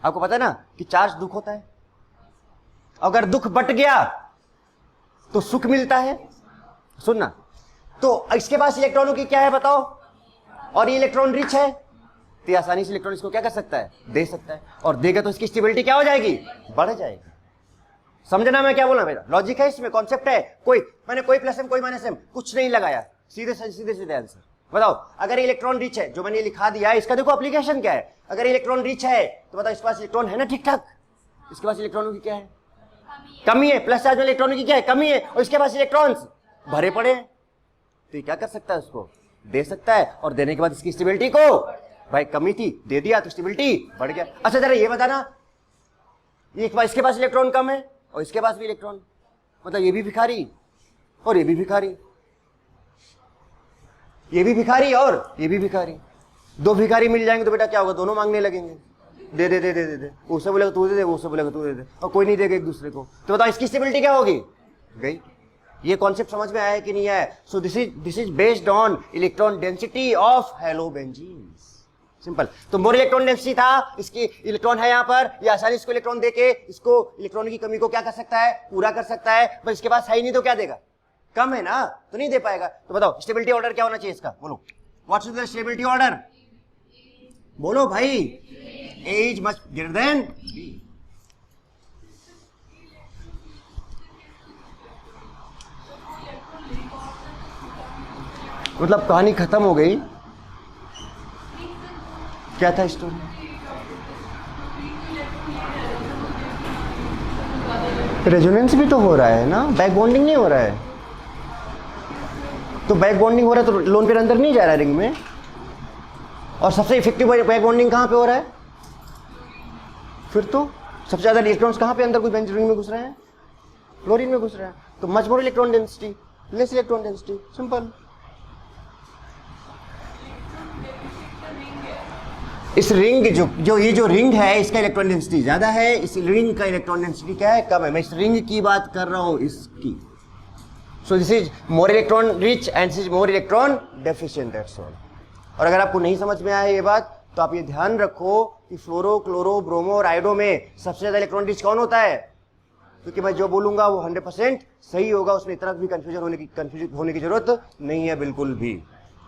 आपको पता है ना कि चार्ज दुख होता है, अगर दुख बट गया तो सुख मिलता है। सुनना, तो इसके पास इलेक्ट्रॉनों की क्या है बताओ, और ये इलेक्ट्रॉन रिच है, तो आसानी से इलेक्ट्रॉन इसको क्या कर सकता है, दे सकता है, और देगा तो इसकी स्टेबिलिटी क्या हो जाएगी, बढ़ जाएगी। समझना मैं क्या बोला, मेरा लॉजिक है इसमें, कॉन्सेप्ट है। मैंने कोई प्लस एम कोई माइनस एम कुछ नहीं लगाया, सीधे सीधे आंसर। बताओ अगर इलेक्ट्रॉन रिच है, जो मैंने लिखा दिया है, इसका देखो एप्लीकेशन क्या है। अगर इलेक्ट्रॉन रिच है तो बताओ इसके पास इलेक्ट्रॉन है ना, ठीक ठाक, इसके पास इलेक्ट्रॉनों की क्या है, कमी है। प्लस चार्ज में इलेक्ट्रॉनों की क्या है, कमी है, और इसके पास इलेक्ट्रॉन्स भरे पड़े हैं, तो ये क्या कर सकता है, उसको दे सकता है, और देने के बाद इसकी स्टेबिलिटी को, भाई कमी थी दे दिया तो स्टेबिलिटी बढ़ गया। अच्छा जरा ये बताना, ये इसके पास इलेक्ट्रॉन कम है और इसके पास भी इलेक्ट्रॉन, मतलब ये भी भिखारी और ये भी भिखारी, ये भी भिखारी और ये भी भिखारी, दो भिखारी मिल जाएंगे तो बेटा क्या होगा, दोनों मांगने लगेंगे, दे दे दे दे दे दे, उससे बोलेगा तू दे दे, उससे बोलेगा तू दे दे, और कोई नहीं देगा एक दूसरे को, तो बताओ इसकी स्टेबिलिटी क्या होगी, गई। ये कॉन्सेप्ट समझ में आया कि नहीं आया। So this is based on electron density of halobenzenes, simple. तो मोर इलेक्ट्रॉन डेंसिटी था, इसकी इलेक्ट्रॉन है यहां पर, ये आसानी इसको इलेक्ट्रॉन देके इसको इलेक्ट्रॉन की कमी को क्या कर सकता है, पूरा कर सकता है, बस इसके पास है ही नहीं तो क्या देगा, कम है ना, तो नहीं दे पाएगा। तो बताओ स्टेबिलिटी ऑर्डर क्या होना चाहिए इसका, बोलो व्हाट्स द स्टेबिलिटी ऑर्डर, बोलो भाई, A is much greater than B। मतलब कहानी खत्म हो गई, क्या था स्टोरी, रेजोनेंस भी तो हो रहा है ना, बैक बॉन्डिंग नहीं हो रहा है, तो बैक बॉन्डिंग हो रहा है तो लोन पेयर अंदर नहीं जा रहा है रिंग में, और सबसे इफेक्टिव बैक बॉन्डिंग कहां पे हो रहा है, फिर तो सबसे ज्यादा इलेक्ट्रॉन्स कहां पे अंदर कोई बेंजीन रिंग में घुस रहे हैं, क्लोरीन में घुस रहा है, तो much more electron density, less electron density, simple. इस रिंग जो ये जो रिंग है इसका इलेक्ट्रॉन डेंसिटी ज्यादा है, इस रिंग का इलेक्ट्रॉन डेंसिटी क्या है, कम है। मैं इस रिंग की बात कर रहा हूं, इसकी। सो this is more electron rich and this is more electron deficient, that's all. और अगर आपको नहीं समझ में आया ये बात तो आप ये ध्यान रखो कि फ्लोरो, क्लोरो, ब्रोमो और आयोडो में सबसे ज्यादा इलेक्ट्रॉन रिच कौन होता है, क्योंकि मैं जो बोलूंगा वो 100% सही होगा, उसमें इतना भी कंफ्यूजन होने की जरूरत नहीं है, बिल्कुल भी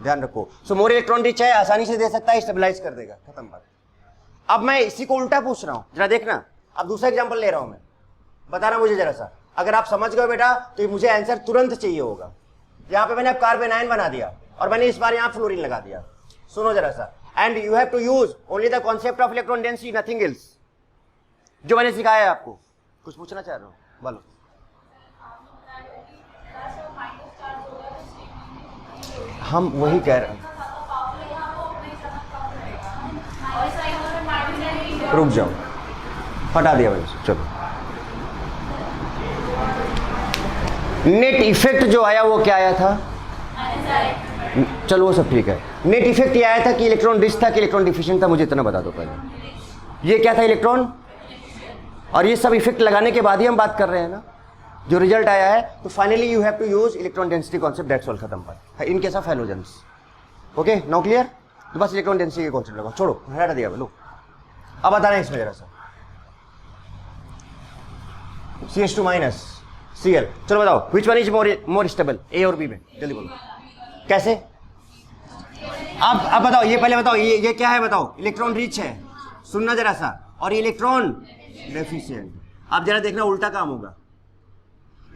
ध्यान रखो। सो मोर इलेक्ट्रॉन रिच है, आसानी से दे सकता है, स्टेबलाइज कर देगा, खत्म बात। अब मैं इसी को उल्टा पूछ रहा हूं, जरा देखना। अब दूसरा एग्जांपल ले रहा हूं मैं, बताना मुझे जरा सा, अगर आप समझ गए बेटा तो मुझे आंसर तुरंत चाहिए होगा। यहां पे मैंने अब कार्बन आयन बना दिया और मैंने इस बार यहां फ्लोरीन लगा दिया। सुनो जरा सा, and you have to use only the concept of electron density, nothing else, जो मैंने सिखाया है आपको। कुछ पूछना चाह रहा हूं, बोलो। हम वही कह रहे हैं, रुक जाओ, हटा दिया मैंने, चलो। नेट इफेक्ट जो आया वो क्या आया था? चलो वो सब ठीक है। नेट इफेक्ट ये आया था कि इलेक्ट्रॉन रिच था कि इलेक्ट्रॉन डिफिशिएंट था, मुझे इतना बता दो पहले। ये क्या था? इलेक्ट्रॉन। और ये सब इफेक्ट लगाने के बाद ही हम बात कर रहे हैं ना, जो रिजल्ट आया है। तो finally you have to use electron density concept, that's all, खत्म पर। In case of halogens, okay, now clear? तो बस इलेक्ट्रॉन डेंसिटी के कॉन्सेप्ट लगाओ, छोड़ो, हटा दिया। लो अब बताना है इसमें जरा सा, CH2 माइनस Cl, चलो बताओ which one is more stable, A और बी में? जल्दी बोलो कैसे। अब बताओ, ये पहले बताओ, ये क्या है बताओ? इलेक्ट्रॉन रिच है, सुनना जरा सा, और इलेक्ट्रॉन डेफिशिएंट। अब जरा देखना उल्टा काम होगा।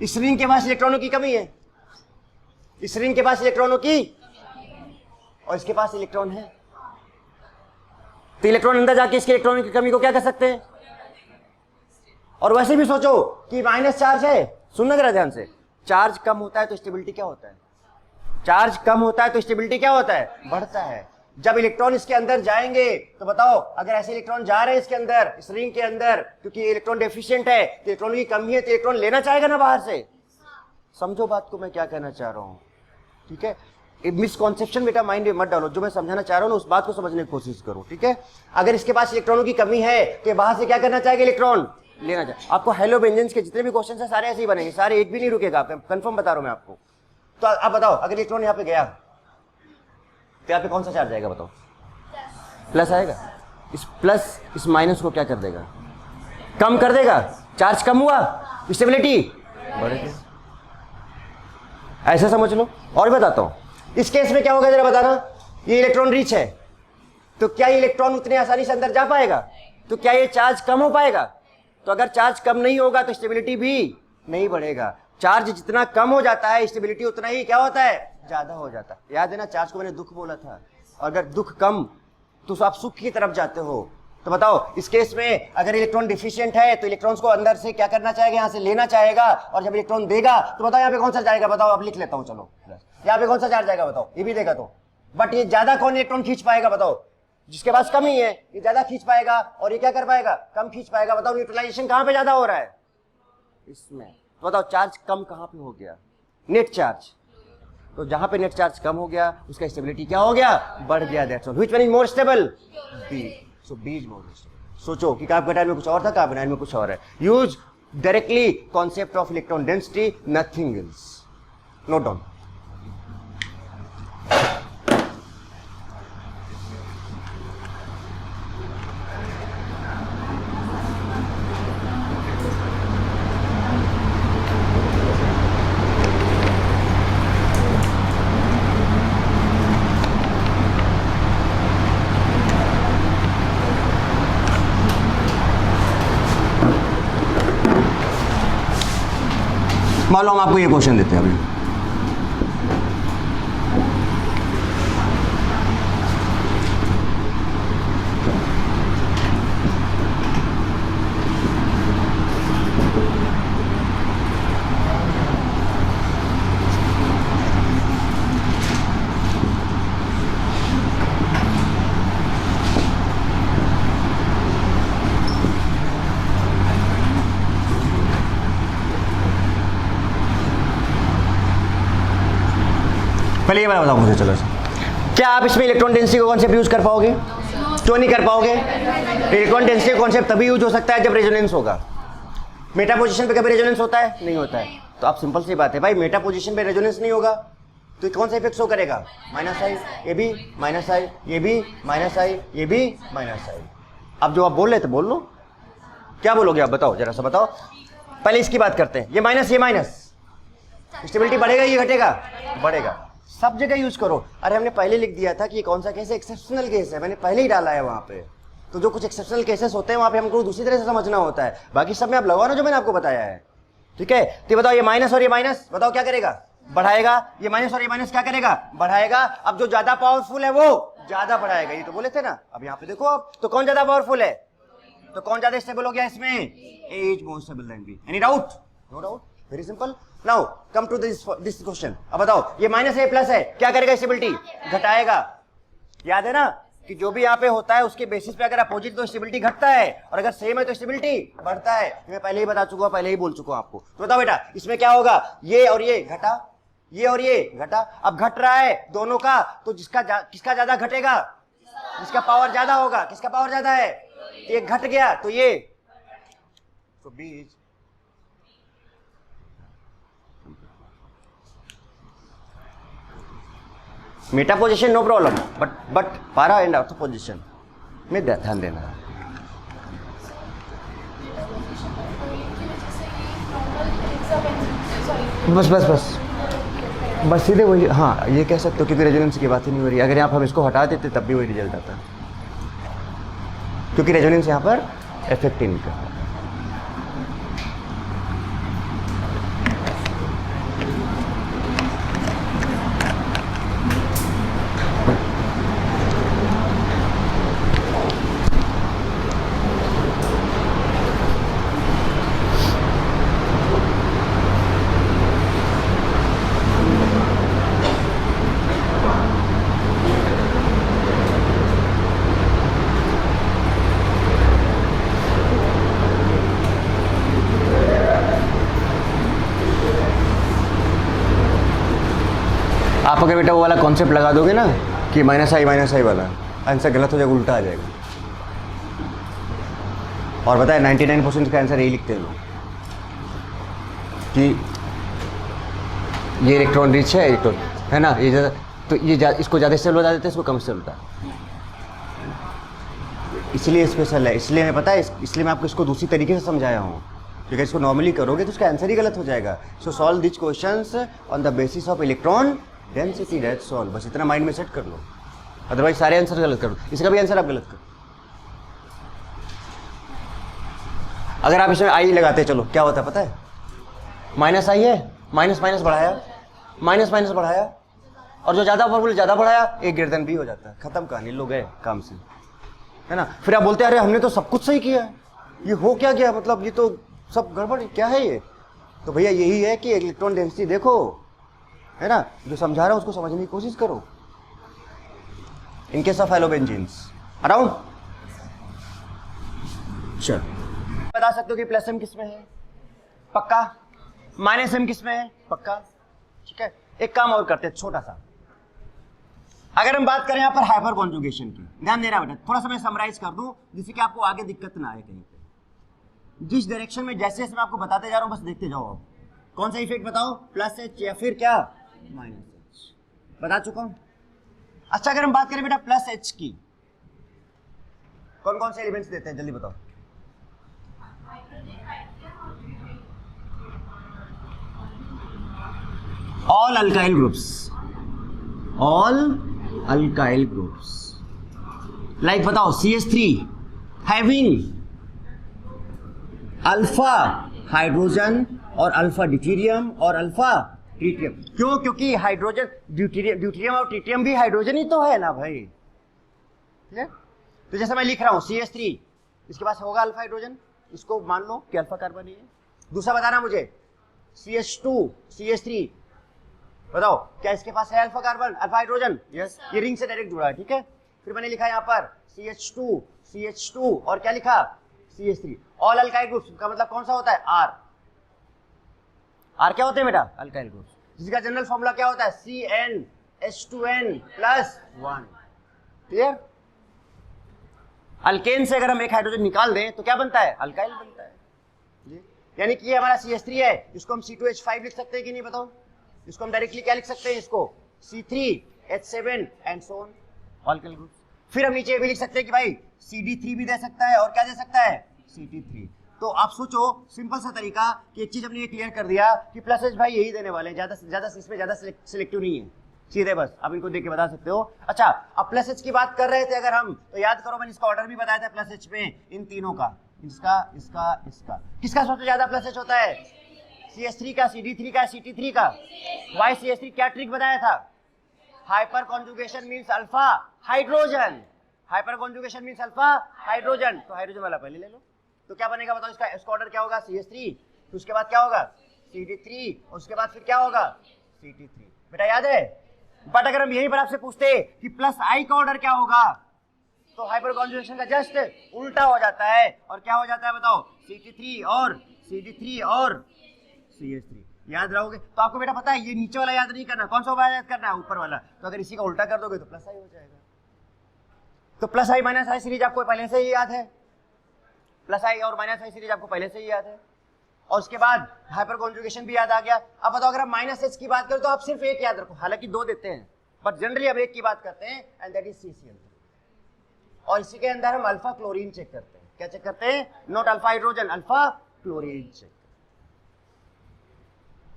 इस रिंग के पास इलेक्ट्रॉनों की कमी है, इस रिंग के पास इलेक्ट्रॉनों की, और इसके पास इलेक्ट्रॉन है, तो इलेक्ट्रॉन अंदर जाके इसके इलेक्ट्रॉन की कमी को क्या कर सकते हैं? और वैसे भी सोचो कि माइनस चार्ज है, सुनना जरा ध्यान से, चार्ज कम होता है तो स्टेबिलिटी क्या होता है? चार्ज कम होता है तो स्टेबिलिटी क्या होता है? बढ़ता है। जब इलेक्ट्रॉन इसके अंदर जाएंगे तो बताओ, अगर ऐसे इलेक्ट्रॉन जा रहे हैं इसके अंदर, इस रिंग के अंदर, क्योंकि इलेक्ट्रॉन डेफिशिएंट है, तो इलेक्ट्रॉन की कमी है, तो इलेक्ट्रॉन लेना चाहेगा ना बाहर से। समझो बात को मैं क्या कहना चाह रहा हूं, ठीक है? मिसकॉन्सेप्शन बेटा माइंड में मत डालो, जो मैं समझाना चाह रहा हूं ना उस बात को समझने की कोशिश करो, ठीक है? अगर इसके पास इलेक्ट्रॉनों की कमी है तो बाहर से क्या करना चाहेगा? इलेक्ट्रॉन लेना चाहिए। आपको हेलोबेंजेंस के जितने भी क्वेश्चन है सारे ऐसे ही बनेंगे, सारे एक भी नहीं रुकेगा, कंफर्म बता रहा हूं मैं आपको। तो आप बताओ, अगर इलेक्ट्रॉन यहाँ पे गया तो यहाँ पे कौन सा चार्ज आएगा बताओ? प्लस आएगा। इस प्लस इस माइनस को क्या कर देगा? कम कर देगा। चार्ज कम हुआ, स्टेबिलिटी बढ़ेगी। ऐसा समझ लो। और बताता हूं, इस केस में क्या होगा जरा बताना। ये इलेक्ट्रॉन रिच है, तो क्या ये इलेक्ट्रॉन उतने आसानी से अंदर जा पाएगा? तो क्या ये चार्ज कम हो पाएगा? तो अगर चार्ज कम नहीं होगा तो स्टेबिलिटी भी नहीं बढ़ेगा। चार्ज जितना कम हो जाता है स्टेबिलिटी उतना ही क्या होता है? ज्यादा हो जाता है। याद है ना, चार्ज को मैंने दुख बोला था। अगर दुख कम तो आप सुख की तरफ जाते हो। तो बताओ, इस केस में अगर इलेक्ट्रॉन डिफिशिएंट है तो इलेक्ट्रॉन्स को अंदर से क्या करना चाहेगा? यहाँ से लेना चाहेगा। और जब इलेक्ट्रॉन देगा तो बताओ यहाँ पे कौन सा जाएगा? बताओ, अब लिख लेता हूँ, चलो यहाँ पे कौन सा चार्ज जाएगा बताओ? ये भी देगा तो, बट ये ज्यादा कौन इलेक्ट्रॉन खींच पाएगा बताओ? जिसके पास कम ही है ये ज्यादा खींच पाएगा, और ये क्या कर पाएगा? कम खींच पाएगा। बताओ न्यूट्रलाइजेशन कहां पे ज्यादा हो रहा है? इसमें। तो बताओ चार्ज कम कहां पे हो गया? Net charge. तो जहां पे नेट चार्ज कम हो गया उसका स्टेबिलिटी क्या हो गया? बढ़ गया। That's all. Which one is more stable? B. So B is more stable. सोचो कि कार्बन में कुछ और था, कार्बन में कुछ और है। Use directly concept of electron density, nothing else. Note down. मान लो हम आपको ये क्वेश्चन देते हैं अभी, पहले ये बताओ मुझे, चलो क्या आप इसमें इलेक्ट्रॉन डेंसिटी का कॉन्सेप्ट यूज कर पाओगे? क्यों नहीं कर पाओगे? इलेक्ट्रॉन डेंसिटी का कॉन्सेप्ट तभी यूज हो सकता है जब रेजोनेंस होगा। मेटा पोजीशन पे कभी रेजोनेंस होता है? नहीं होता है। तो आप सिंपल सी बात है भाई, मेटा पोजीशन पे रेजोनेंस नहीं होगा तो कौन सा इफेक्ट शो करेगा? माइनस आई, ये भी माइनस आई, ये भी माइनस आई, ये भी माइनस आई। अब जो आप बोल रहे थे बोल लो, क्या बोलोगे आप? बताओ जरा सा बताओ। पहले इसकी बात करते हैं। ये माइनस, स्टेबिलिटी बढ़ेगा ये घटेगा? बढ़ेगा। सब जगह यूज करो। अरे हमने पहले लिख दिया था कि ये कौन सा केस है? एक्सेप्शनल केस है, मैंने पहले ही डाला है वहां पे। तो जो कुछ एक्सेप्शनल केसेस होते हैं वहां पे हमको दूसरी तरह से समझना होता है। बाकी सब में आप लगाओ ना जो मैंने आपको बताया है, ठीक है? तो बताओ ये माइनस और ये माइनस, बताओ क्या करेगा? बढ़ाएगा। ये माइनस और ये माइनस क्या करेगा? बढ़ाएगा। अब जो ज्यादा पावरफुल है वो ज्यादा बढ़ाएगा, ये तो बोले थे ना। अब यहाँ पे देखो आप, तो कौन ज्यादा पावरफुल है, तो कौन ज्यादा स्टेबल हो गया इसमें, A is more stable than B. Any doubt? No doubt, very simple. Now come to this question. अब बताओ, ये माइनस ए प्लस है, क्या करेगा स्टेबिलिटी, घटाएगा। याद है ना कि जो भी यहाँ पे होता है उसके बेसिस पे अगर अपोजिट तो स्टेबिलिटी घटता है, और अगर सेम है तो स्टेबिलिटी बढ़ता है। मैं पहले ही बता चुका हूं, पहले ही बोल चुका हूं आपको। तो बताओ बेटा, इसमें क्या होगा, ये और ये घटा, ये और ये घटा। अब घट रहा है दोनों का, तो किसका ज्यादा घटेगा, जिसका पावर ज्यादा होगा। किसका पावर ज्यादा है, ये घट गया तो ये, तो बीज meta position no problem, but para and ortho position में ध्यान देना। बस सीधे वही, हाँ ये कह सकते हो, क्योंकि रेजोनेंस की बात ही नहीं हो रही। अगर यहाँ पर हम इसको हटा देते तब भी वही रिजल्ट आता, क्योंकि रेजोनेंस यहाँ पर इफेक्ट ही नहीं करता। आप अगर बेटा वो वाला कॉन्सेप्ट लगा दोगे ना कि माइनस आई वाला, आंसर गलत हो जाएगा, उल्टा आ जाएगा। और बताए 99% का आंसर यही लिखते हैं लोग कि ये इलेक्ट्रॉन रिच है, इलेक्ट्रॉन है ना, ये ज़्यादा, तो ये इसको ज़्यादा स्टेबल बता देते हैं, इसको कम स्टेबल बता। इसलिए स्पेशल है, इसलिए मैं पता है, इसलिए मैं आपको इसको दूसरी तरीके से समझाया हूँ, क्योंकि इसको नॉर्मली करोगे तो उसका आंसर ही गलत हो जाएगा। सो solve this questions on the basis of electron density, that's all. बस इतना माइंड में सेट कर लो, अदरवाइज सारे आंसर गलत कर दो, इसका भी आंसर आप गलत करो। अगर आप इसमें आई लगाते, चलो क्या होता है पता है, माइनस आई है, माइनस बढ़ाया, माइनस बढ़ाया, और जो ज्यादा पावरफुल ज्यादा बढ़ाया, एक ग्रेटर देन बी हो जाता है, खत्म कहानी, लोग गए काम से, है ना। फिर आप बोलते हैं अरे हमने तो सब कुछ सही किया, ये हो क्या गया, मतलब ये तो सब गड़बड़, क्या है ये। तो भैया यही है कि इलेक्ट्रॉन डेंसिटी देखो, है ना, जो समझा रहा हूं उसको समझने की कोशिश करो। इन केस ऑफ हैलोबेंजीन्स अराउंड, चल बता सकते हो कि प्लस एम किस में है, पक्का, माइनस एम किस में है, पक्का, ठीक है। एक काम और करते हैं छोटा सा, अगर हम बात करें यहाँ पर हाइपर कॉन्जुगेशन की, ध्यान देना बेटा, थोड़ा सा मैं समराइज कर दूं जिससे कि आपको आगे दिक्कत ना आए कहीं पे। जिस डायरेक्शन में जैसे जैसे मैं आपको बताते जा रहा हूं बस देखते जाओ। आप कौन सा इफेक्ट बताओ, प्लस एच या फिर क्या, माइनस एच, बता चुका हूं। अच्छा अगर हम बात करें बेटा प्लस एच की, कौन कौन से एलिमेंट्स देते हैं, जल्दी बताओ। All alkyl groups, all alkyl groups, like बताओ CH3 हैविंग अल्फा हाइड्रोजन और अल्फा ड्यूटेरियम और अल्फा ट्रिटियम। क्यों, क्योंकि हाइड्रोजन ड्यूटेरियम और ट्रिटियम भी हाइड्रोजन ही तो है ना भाई, ठीक है। तो जैसे मैं लिख रहा हूं CH3, इसके पास होगा अल्फा हाइड्रोजन, इसको मान लो कि अल्फा कार्बन ही है। दूसरा बताना मुझे CH2 CH3, बताओ क्या इसके पास है alpha carbon, alpha hydrogen, yes, ये रिंग से डायरेक्ट जुड़ा है, ठीक है। फिर मैंने लिखा यहाँ पर CH2 और क्या लिखा CH3। ऑल अल्काइल ग्रुप्स का मतलब कौन सा होता है, आर क्या होते हैं बेटा, अल्काइल ग्रुप्स, जिसका जनरल फॉर्मूला क्या होता है CnH2n+1, क्लियर। अल्केन से अगर हम एक हाइड्रोजन निकाल दें तो क्या बनता है, अल्काइल बनता है। यानी कि ये हमारा CH3 है, इसको हम C2H5 लिख सकते हैं कि नहीं, बताओ। इसको हम डायरेक्टली क्या लिख सकते हैं, इसको C3H7 and so on, alkyl group. फिर हम नीचे ये भी लिख सकते हैं कि भाई CD3 भी दे सकता है, और क्या दे सकता है, CT3। तो आप सोचो सिंपल सा तरीका कि एक चीज हमने ये क्लियर कर दिया कि प्लस एच भाई यही देने वाले हैं, ज्यादा इसमें ज्यादा सिलेक्टिव नहीं है, सीधे बस आप इनको देख के बता सकते हो। अच्छा अब प्लस एच की बात कर रहे थे अगर हम, तो याद करो मैंने इसका ऑर्डर भी बताया था प्लस एच में, इन तीनों का, इसका इसका इसका, किसका सबसे ज्यादा प्लस एच होता है, CH3 का, CD3 का, CT3 का। वाई CH3 क्या ट्रिक बताया था, hyper conjugation means alpha hydrogen, hyper conjugation means alpha hydrogen, तो हाइड्रोजन वाला पहले ले लो। तो क्या बनेगा बताओ, इसका ऑर्डर क्या होगा, CH3, तो उसके बाद क्या होगा CD3, उसके बाद फिर क्या होगा CT3। बेटा याद है? बट अगर हम यहीं पर आपसे पूछते कि प्लस आई का ऑर्डर क्या होगा, तो हाइपर कॉन्जुगेशन का जस्ट उल्टा हो जाता है, और क्या हो जाता है बताओ, CT3 और CD3 और CH3। याद रहोगे? तो आपको बेटा पता है ये नीचे वाला याद नहीं करना, कौन सा वाला याद करना है, ऊपर वाला। तो अगर इसी का उल्टा कर दोगे तो प्लस आई हो जाएगा। तो प्लस आई माइनस आई सीरीज आपको पहले से ही याद है, प्लस आई और माइनस आई सीरीज आपको पहले से ही याद है, और उसके बाद हाइपर कॉन्जुगेशन भी याद आ गया। अब बताओ अगर हम माइनस एच की बात करें तो आप सिर्फ एक याद रखो, हालांकि दो देते हैं बट जनरली हम एक की बात करते हैं, एंड दैट इज CCl। और इसी के अंदर हम अल्फा क्लोरीन चेक करते हैं। क्या चेक करते हैं? Not alpha hydrogen, alpha chlorine check.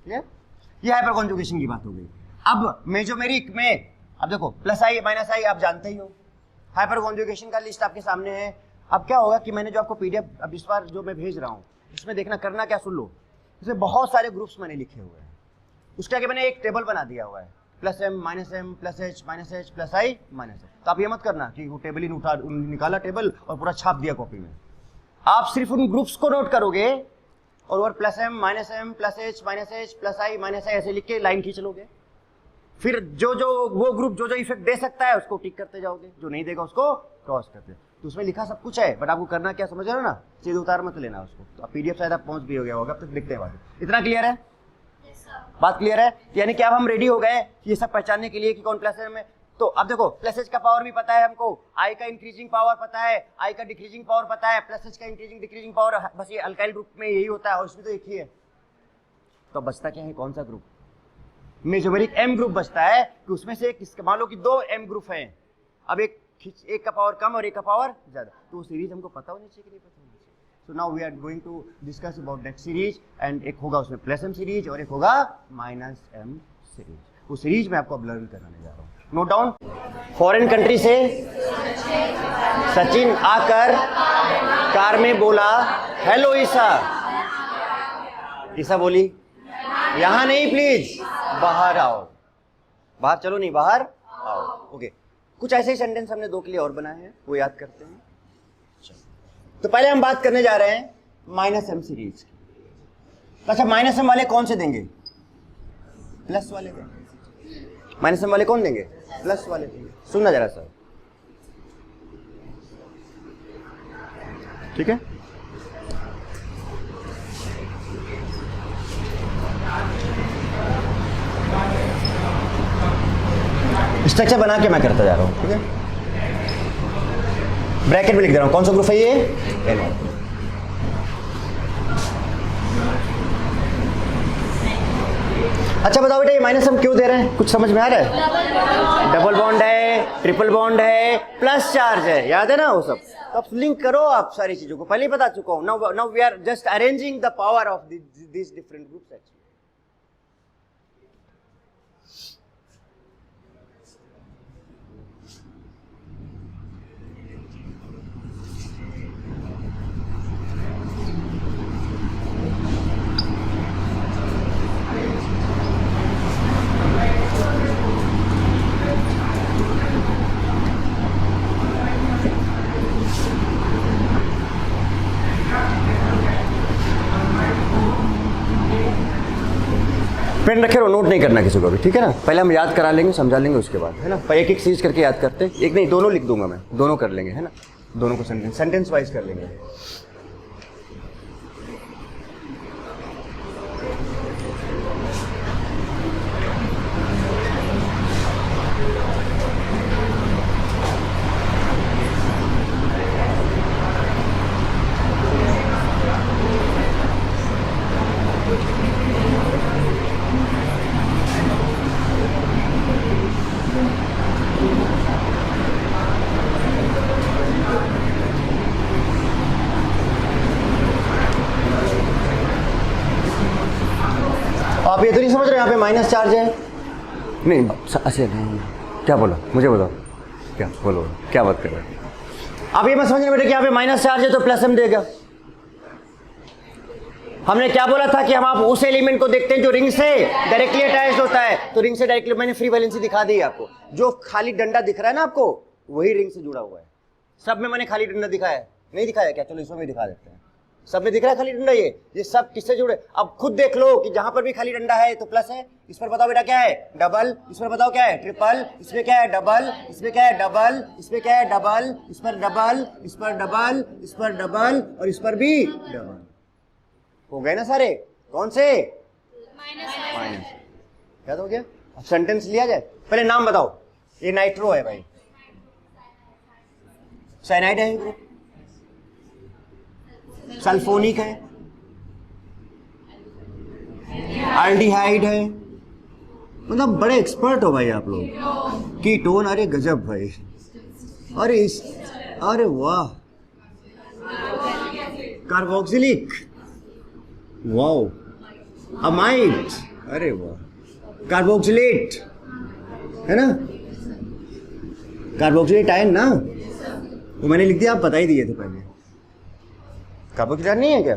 ये हाइपर कॉन्जुगेशन की बात हो गई। अब मेजोमेरिक में अब देखो प्लस आई माइनस आई आप जानते ही हो, हाइपर कॉन्जुगेशन का लिस्ट आपके सामने है। अब क्या होगा कि मैंने जो आपको PDF अब इस बार जो मैं भेज रहा हूँ इसमें देखना, करना क्या, सुन लो, इसमें बहुत सारे ग्रुप्स मैंने लिखे हुए हैं। उसके आगे मैंने एक टेबल बना दिया हुआ है, plus M minus M plus H minus H plus I minus H। तो आप ये मत करना कि वो टेबल ही निकाला टेबल और पूरा छाप दिया कॉपी में। आप सिर्फ उन ग्रुप्स को नोट करोगे और plus M minus M plus H minus H plus I minus I ऐसे लिख के लाइन खींच लोगे। फिर जो वो ग्रुप जो इफेक्ट दे सकता है उसको टिक करते जाओगे, जो नहीं देगा उसको क्रॉस करते। तो उसमें लिखा सब कुछ है, बट आपको करना क्या समझ रहे हो ना, सीधे उतार मत लेना उसको। तो अब PDF शायद आप पहुंच भी हो गया होगा, अब तक देखते हैं बात। इतना क्लियर है? बात क्लियर है? यानी कि अब हम रेडी हो गए ये सब पहचानने के लिए कि कौन प्लस M है। तो अब देखो प्लस H का पावर भी पता है हमको, I का इंक्रीजिंग पावर पता है, I का डिक्रीजिंग पावर पता है, प्लस H का इंक्रीजिंग डिक्रीजिंग पावर, बस ये अल्काइल ग्रुप में यही होता है और इसमें तो एक ही है। तो बचता क्या है, कौन सा ग्रुप? मेजोमेरिक M ग्रुप बचता है कि उसमें से मान लो कि 2 M ग्रुप हैं, अब एक का पावर कम और एक का पावर ज्यादा, तो वो सीरीज हमको पता होनी चाहिए कि नहीं पता होनी चाहिए। So now we are going to discuss about that series, and एक होगा उसमें प्लस M सीरीज और एक होगा माइनस M सीरीज। वो सीरीज मैं आपको अब लर्न कराने जा रहा हूँ। Note down. फॉरेन कंट्री से सचिन आकर कार में बोला, हेलो ईसा। ईसा बोली, यहां नहीं प्लीज, बाहर आओ। बाहर चलो नहीं, बाहर आओ। ओके, कुछ ऐसे ही सेंटेंस हमने 2 के लिए और बनाए हैं, वो याद करते हैं। तो पहले हम बात करने जा रहे हैं माइनस M सीरीज की। अच्छा, माइनस M वाले कौन से देंगे? प्लस वाले देंगे। माइनस M वाले कौन देंगे? प्लस वाले देंगे। सुनना जरा सर, ठीक है? स्ट्रक्चर बना के मैं करता जा रहा हूं, ठीक है? ब्रैकेट में लिख दे रहा हूं, कौन सा ग्रुप है ये? N1। अच्छा बताओ बेटा, ये माइनस हम क्यों दे रहे हैं, कुछ समझ में आ रहा है? डबल बॉन्ड है, ट्रिपल बॉन्ड है, प्लस चार्ज है, याद है ना वो सब? तो अब लिंक करो आप सारी चीजों को, पहले ही बता चुका हूं। Now we are just arranging the power of this different groups actually. Pen रखे रहो, नोट नहीं करना किसी को भी, ठीक है ना? पहले हम याद करा लेंगे, समझा लेंगे, उसके बाद, है ना? एक एक सीरीज करके याद करते, एक नहीं दोनों लिख दूंगा मैं, दोनों कर लेंगे, है ना? दोनों को सेंटेंस वाइज कर लेंगे। आप ये तो नहीं समझ रहे यहाँ पे माइनस चार्ज है? नहीं, अच्छा नहीं, क्या बोला मुझे बताओ, क्या बोलो, क्या बात कर रहे हैं आप? ये मत समझ रहे बेटे कि यहाँ पे माइनस चार्ज है तो प्लस M देगा। हमने क्या बोला था कि हम आप उस एलिमेंट को देखते हैं जो रिंग से डायरेक्टली अटैच्ड होता है। तो रिंग से डायरेक्टली मैंने फ्री वैलेंसी दिखा दी आपको। जो खाली डंडा दिख रहा है ना आपको, वही रिंग से जुड़ा हुआ है। सब में मैंने खाली डंडा दिखाया है, नहीं दिखाया क्या? चलो इसमें भी दिखा देते हैं। सब में दिख रहा है खाली डंडा। ये सब किससे जुड़े? अब खुद देख लो कि जहां पर भी खाली डंडा है तो प्लस है। इस पर बताओ बेटा क्या है? डबल। इस पर बताओ क्या है? ट्रिपल। इसमें क्या है? डबल। इसमें क्या है? डबल। इसमें क्या है? डबल। इस पर डबल, इस पर डबल, इस पर डबल और इस पर भी डबल। हो गए ना सारे? कौन से? माइनस। क्या हो गया? अब सेंटेंस लिया जाए। पहले नाम बताओ। ये नाइट्रो है भाई, साइनाइड है ग्रुप, सल्फोनिक है, एल्डिहाइड है। मतलब बड़े एक्सपर्ट हो भाई आप लोग। कीटोन, अरे गजब भाई। अरे वाह, कार्बोक्सिलिक, वाओ, अमाइड, अरे वाह, कार्बोक्सिलेट है ना, कार्बोक्सिलेट आयन ना, वो मैंने लिख दिया, आप बता ही दिए थे पहले। कार्बोक्सिलेट नहीं है क्या?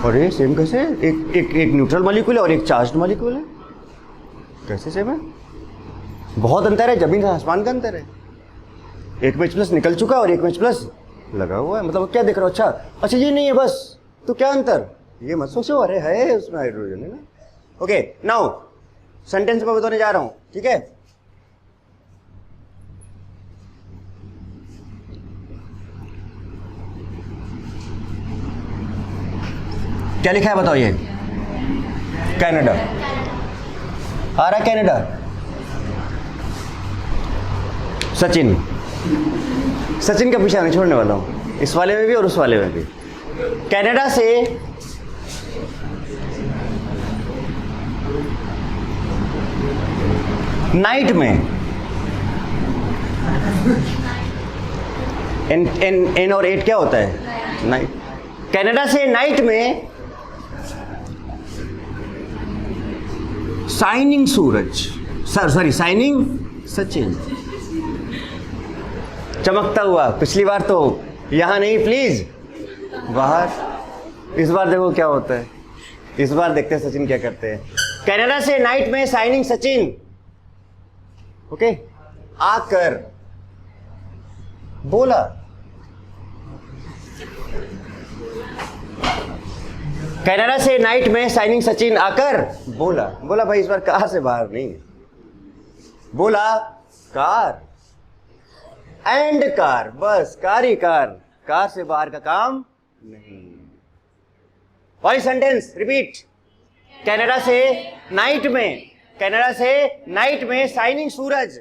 अरे सेम कैसे? एक न्यूट्रल मॉलिक्यूल है और एक चार्ज्ड मॉलिक्यूल है, कैसे सेम है? बहुत अंतर है, जमीन का आसमान का अंतर है। एक में प्लस निकल चुका है और एक में प्लस लगा हुआ है। मतलब क्या देख रहे हो? अच्छा ये नहीं है बस, तो क्या अंतर? ये मत सोचो, अरे है उसमें हाइड्रोजन है ना। ओके, नाउ सेंटेंस में बताने जा रहा हूं, ठीक है? क्या लिखा है बताओ? ये कनाडा आ रहा है, कनाडा। सचिन का पीछा नहीं छोड़ने वाला हूं, इस वाले में भी और उस वाले में भी। कनाडा से नाइट में एन और 8 क्या होता है? नाइट। कनाडा से नाइट में शाइनिंग सूरज, सॉरी शाइनिंग सचिन, चमकता हुआ। पिछली बार तो यहां नहीं, प्लीज बाहर। इस बार देखो क्या होता है, इस बार देखते हैं सचिन क्या करते हैं। कनाडा से नाइट में शाइनिंग सचिन, ओके, आकर बोला। कनाडा से नाइट में शाइनिंग सचिन आकर बोला भाई इस बार कार से बाहर नहीं, बोला car and car, bus car he car से बाहर का काम नहीं। वही सेंटेंस रिपीट। कनाडा से नाइट में शाइनिंग सूरज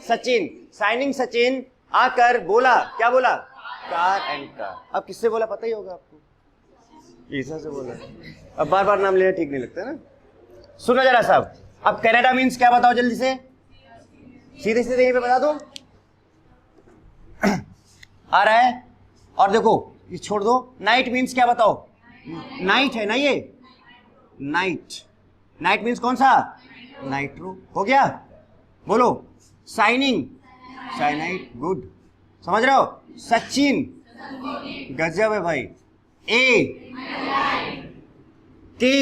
सचिन, शाइनिंग सचिन आकर बोला। क्या बोला? Car and car. अब किससे बोला पता ही होगा आपको, ईसा से बोला। अब बार बार नाम लेना ठीक नहीं लगता ना। सुनो जरा साहब, अब कनाडा मीन्स क्या बताओ जल्दी से, सीधे सीधे यहीं पे बता दो। आ रहा है? और देखो ये छोड़ दो। नाइट मीन्स क्या बताओ? नाइट है ना ये, नाइट मीन्स कौन सा? नाइट्रो। हो गया? बोलो। Shining, cyanide, good. समझ रहे हो? सचिन, गजब है भाई। ए के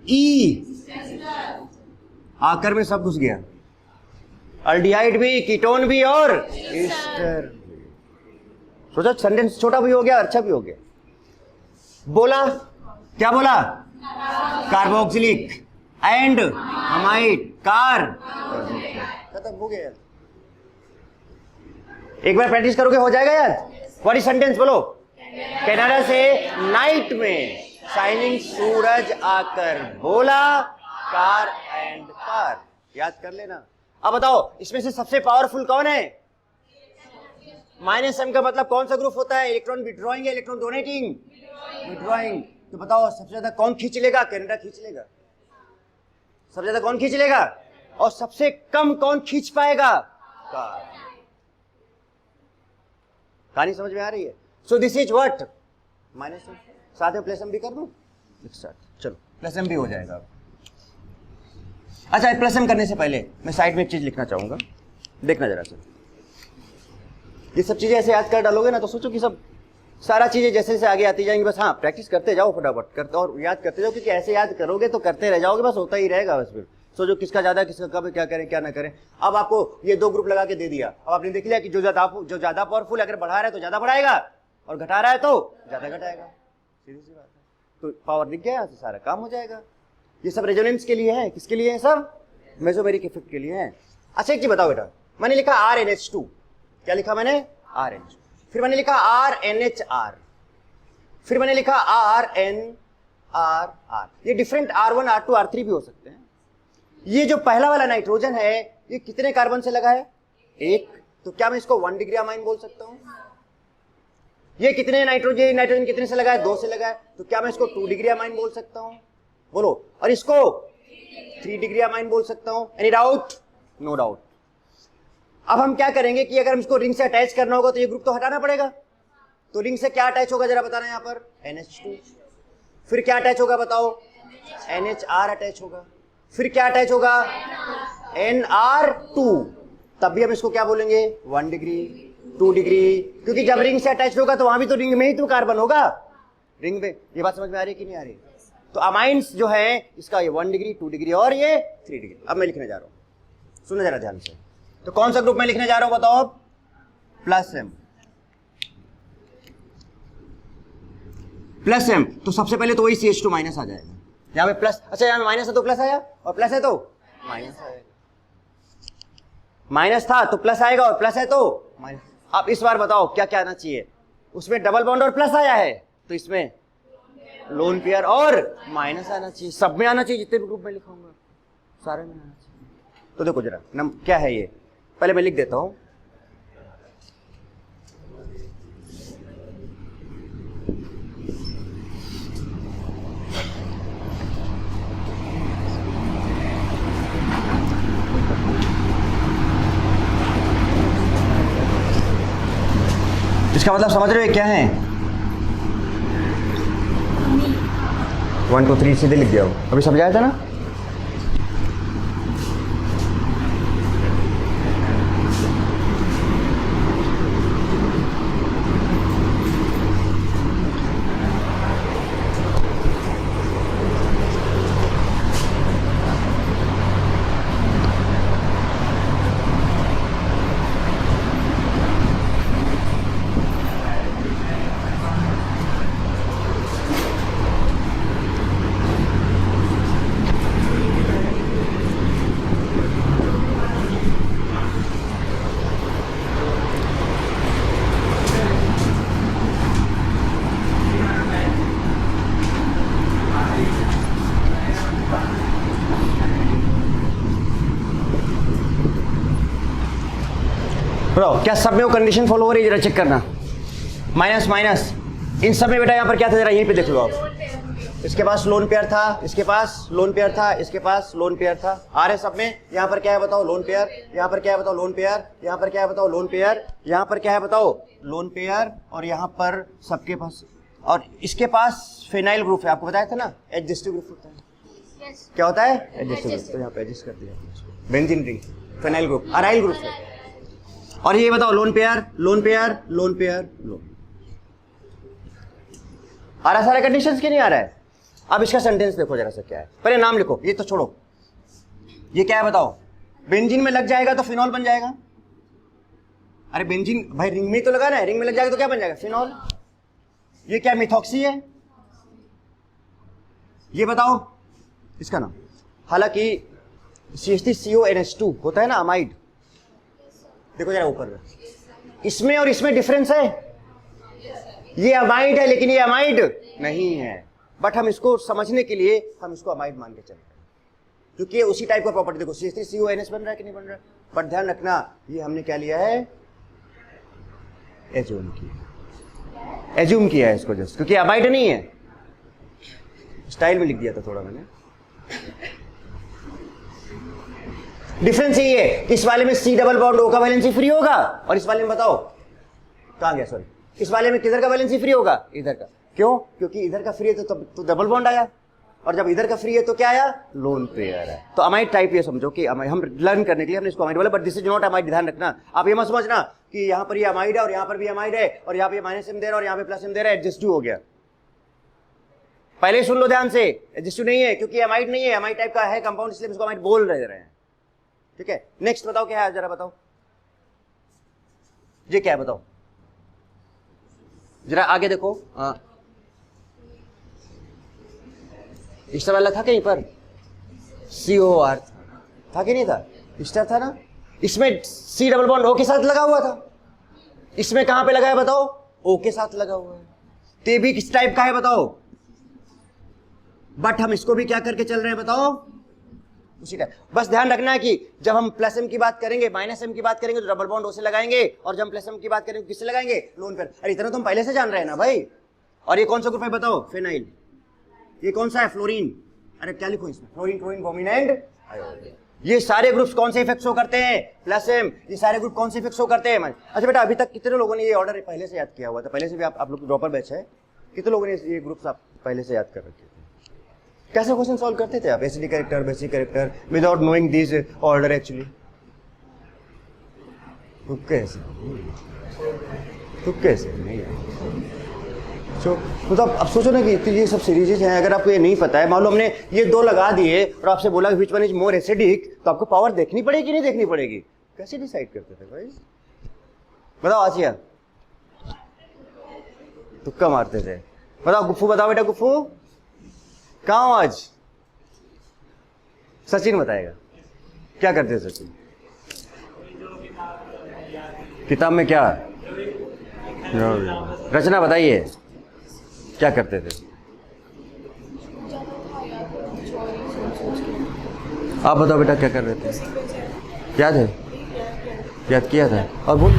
ई, आकर में सब घुस गया। अल्डिहाइड भी, कीटोन भी और ईस्टर भी। सोचा सेंटेंस छोटा भी हो गया, अच्छा भी हो गया। बोला, क्या बोला? कार्बोक्सिलिक एंड अमाइड, कार, खत्म हो गया। एक बार प्रैक्टिस करोगे हो जाएगा यार। व्हाट इज सेंटेंस बोलो? कनाडा से नाइट में शाइनिंग सूरज आकर बोला कार एंड कार। याद कर लेना। अब बताओ इसमें से सबसे पावरफुल कौन है? -m का मतलब कौन सा ग्रुप होता है? इलेक्ट्रॉन विड्रॉइंग या इलेक्ट्रॉन डोनेटिंग? विड्रॉइंग। तो बताओ सबसे ज्यादा कौन खींच लेगा? कनाडा खींच लेगा। सबसे ज्यादा कौन खींच लेगा? और सबसे कम कौन खींच पाएगा? कार। कहानी समझ में आ रही है? सो दिस इज व्हाट? -m। साथ में +m भी कर दूं? चलो +m भी हो जाएगा। अच्छा, प्लस एम करने से पहले मैं साइड में एक चीज लिखना चाहूंगा, देखना जरा से। ये सब चीजें ऐसे याद कर डालोगे ना तो सोचो कि सब सारा चीजें जैसे जैसे आगे आती जाएंगी, बस हाँ प्रैक्टिस करते जाओ फटाफट, करते और याद करते जाओ, क्योंकि ऐसे याद करोगे तो करते रह जाओगे, बस होता ही रहेगा बस। फिर सोचो किसका ज्यादा, किसका कब, क्या करें क्या ना करें। अब आपको ये 2 ग्रुप लगा के दे दिया, अब आपने देख लिया कि जो ज्यादा पावरफुल अगर बढ़ा रहा है तो ज्यादा बढ़ाएगा और घटा रहा है तो ज्यादा घटाएगा, सीधी सी बात है। तो पावर दिख गया, यहाँ से सारा काम हो जाएगा। ये सब रेजोनेंस के लिए है, किसके लिए है? सब मेसोमेरिक इफेक्ट के लिए है। अच्छा एक चीज बताओ बेटा, मैंने लिखा RnH2, क्या लिखा मैंने? RnH2। फिर मैंने लिखा RnHR, फिर मैंने लिखा RnRR। ये डिफरेंट R1 R2 R3 भी हो सकते हैं। ये जो पहला वाला नाइट्रोजन है ये कितने कार्बन से लगा है? 1, तो क्या मैं इसको 1 डिग्री अमाइन बोल सकता हूं? ये कितने नाइट्रोजन कितने से लगा है? 2 से लगा है, तो क्या मैं इसको 2 डिग्री अमाइन बोल सकता हूं? बोलो। और इसको 3 डिग्री अमाइन बोल सकता हूं। Any doubt? No doubt. अब हम क्या करेंगे कि अगर हमको रिंग से अटैच करना होगा तो ये ग्रुप तो हटाना पड़ेगा। तो रिंग से क्या अटैच होगा जरा बताना, यहां पर NH2। फिर क्या अटैच होगा बताओ? NHR अटैच होगा। फिर क्या अटैच होगा? NR2। तब भी हम इसको क्या बोलेंगे? 1 डिग्री 2 डिग्री, क्योंकि जब रिंग से अटैच होगा तो वहां भी तो रिंग में ही तो कार्बन होगा, रिंग में। ये बात समझ में आ रही है कि नहीं आ रही? तो अमाइंस जो है इसका ये 1 डिग्री 2 डिग्री और ये 3 डिग्री। अब मैं लिखने जा रहा हूं, सुनो जरा ध्यान से। तो कौन सा ग्रुप मैं लिखने जा रहा हूं बताओ? Plus M. प्लस एम, तो सबसे पहले तो वही CH2 माइनस आ जाएगा। यहां पे प्लस, अच्छा यहां पे माइनस है तो प्लस आया, और प्लस है तो माइनस आएगा। माइनस था तो प्लस आएगा, और प्लस है तो माइनस। अब इस बार बताओ क्या क्या आना चाहिए? उसमें डबल बॉन्ड और प्लस आया है, तो इसमें लोन पेयर और माइनस आना चाहिए। सब में आना चाहिए, जितने भी ग्रुप में लिखाऊंगा सारे में आना चाहिए। तो देखो जरा क्या है ये, पहले मैं लिख देता हूं। इसका मतलब समझ रहे हो क्या है? 1 2 3 सीधे लिख दिया, अभी समझाया था ना। क्या सब में वो कंडीशन फॉलो हो रही है? जरा चेक करना। माइनस माइनस, इन सब में बेटा यहाँ पर क्या था जरा यहीं पे देख लो आप। इसके पास लोन पेयर था, इसके पास लोन पेयर था, इसके पास लोन पेयर था। आ रहे सब में। यहाँ पर क्या है बताओ? Lone pair. यहाँ पर क्या है बताओ? Lone pair. यहाँ पर क्या है बताओ? Lone pair. यहाँ पर क्या है बताओ? Lone pair. और यहाँ पर सबके पास, और इसके पास फिनाइल ग्रुप है, आपको बताया था ना एडजस्टिव ग्रुप होता है। क्या होता है? Adjustive group. तो यहाँ पे एडजस्ट कर दिया, benzene ring, phenyl group, aryl group है। और ये बताओ lone pair, lone pair, lone pair, lone. आ रहा सारा कंडीशंस के नहीं आ रहा है? अब इसका सेंटेंस देखो जरा सा क्या है, पहले नाम लिखो, ये तो छोड़ो। ये क्या है बताओ? बेंजीन में लग जाएगा तो फिनॉल बन जाएगा। अरे बेंजीन भाई रिंग में तो लगा ना है, रिंग में लग जाएगा तो क्या बन जाएगा? फिनॉल। ये क्या मिथॉक्सी है? ये बताओ इसका नाम। हालांकि CH3CONH2 होता है ना अमाइड। देखो जरा ऊपर, इसमें और इसमें डिफरेंस है। ये अमाइड है लेकिन ये अमाइड नहीं है, बट हम इसको समझने के लिए हम इसको अमाइड मान के चल रहे हैं, क्योंकि ये उसी टाइप का प्रॉपर्टी। देखो CH3CONH बन रहा है कि नहीं बन रहा है, बट ध्यान रखना ये हमने क्या लिया है? एज्यूम किया, एज्यूम किया है इसको जस्ट, क्योंकि अमाइड नहीं है। स्टाइल में लिख दिया था थोड़ा मैंने। डिफरेंस ये है, इस वाले में C डबल बॉन्ड O का वैलेंसी फ्री होगा, और इस वाले में बताओ कहां गया? सॉरी, इस वाले में किधर का वैलेंसी फ्री होगा? इधर का। क्यों? क्योंकि इधर का फ्री है तो डबल बॉन्ड आया, और जब इधर का फ्री है तो क्या आया, लोन पेयर है। तो अमाइड टाइप ये समझो कि हम लर्न करने के लिए हमने इसको अमाइड बोला, but this is not amide. ध्यान रखना, आप ये मत समझना कि यहाँ पर ये अमाइड है और यहाँ पर भी अमाइड है और यहाँ पे माइनस एम दे रहा है और यहाँ पे प्लस एम दे रहा है, एडजस्ट हो गया। पहले सुन लो ध्यान से, एडजस्ट नहीं है क्योंकि अमाइड नहीं है, अमाइड टाइप का है कंपाउंड, इसलिए इसको अमाइड बोल रहे हैं। ठीक है, नेक्स्ट बताओ क्या है, जरा बताओ ये क्या है, बताओ जरा आगे देखो। इस वाला था कहीं पर COR था कि नहीं था, स्टार था ना, इसमें C डबल बॉन्ड O के साथ लगा हुआ था, इसमें कहां पे लगा है बताओ, O के साथ लगा हुआ है। तो भी किस टाइप का है बताओ, बट हम इसको भी क्या करके चल रहे हैं बताओ, उसी टाइप। बस ध्यान रखना है कि जब हम प्लस एम की बात करेंगे, माइनस एम की बात करेंगे तो डबल बॉन्ड O से लगाएंगे, और जब प्लस एम की बात करेंगे किससे लगाएंगे, लोन पर। अरे इतना तुम पहले से जान रहे हैं ना भाई। और ये कौन सा ग्रुप है बताओ, फेनाइल। ये कौन सा है, फ्लोरीन। अरे क्या लिखो इसमें, fluorine, chlorine, bromine and iodine. ये सारे ग्रुप्स कौन से इफेक्ट शो करते हैं, प्लस एम। ये सारे ग्रुप कौन से इफेक्ट शो करते हैं। अच्छा बेटा, अभी तक कितने लोगों ने ये ऑर्डर पहले से याद किया हुआ था, पहले से भी आप लोग ड्रॉपर बैच है, कितने लोगों ने ये ग्रुप्स आप पहले से याद कर रखे थे। कैसे क्वेश्चन सॉल्व करते थे आप, acidic character, basic character, without knowing this order actually. कैसे नहीं तो मतलब अब सोचो ना कि ये सब सीरीजेज हैं, अगर आपको ये नहीं पता है, मान लो हमने ये दो लगा दिए और आपसे बोला विच वन इज मोर एसिडिक, तो आपको पावर देखनी पड़ेगी नहीं देखनी पड़ेगी, कैसे डिसाइड करते थे भाई, बताओ आसिया, तुक्का मारते थे। बताओ गुफ्फू, बताओ बेटा गुफ्फू, कहाँ हो आज, सचिन बताएगा क्या करते थे सचिन, किताब में क्या, रचना बताइए क्या करते थे आप, बताओ बेटा क्या कर रहे थे, याद है, याद किया था और बोल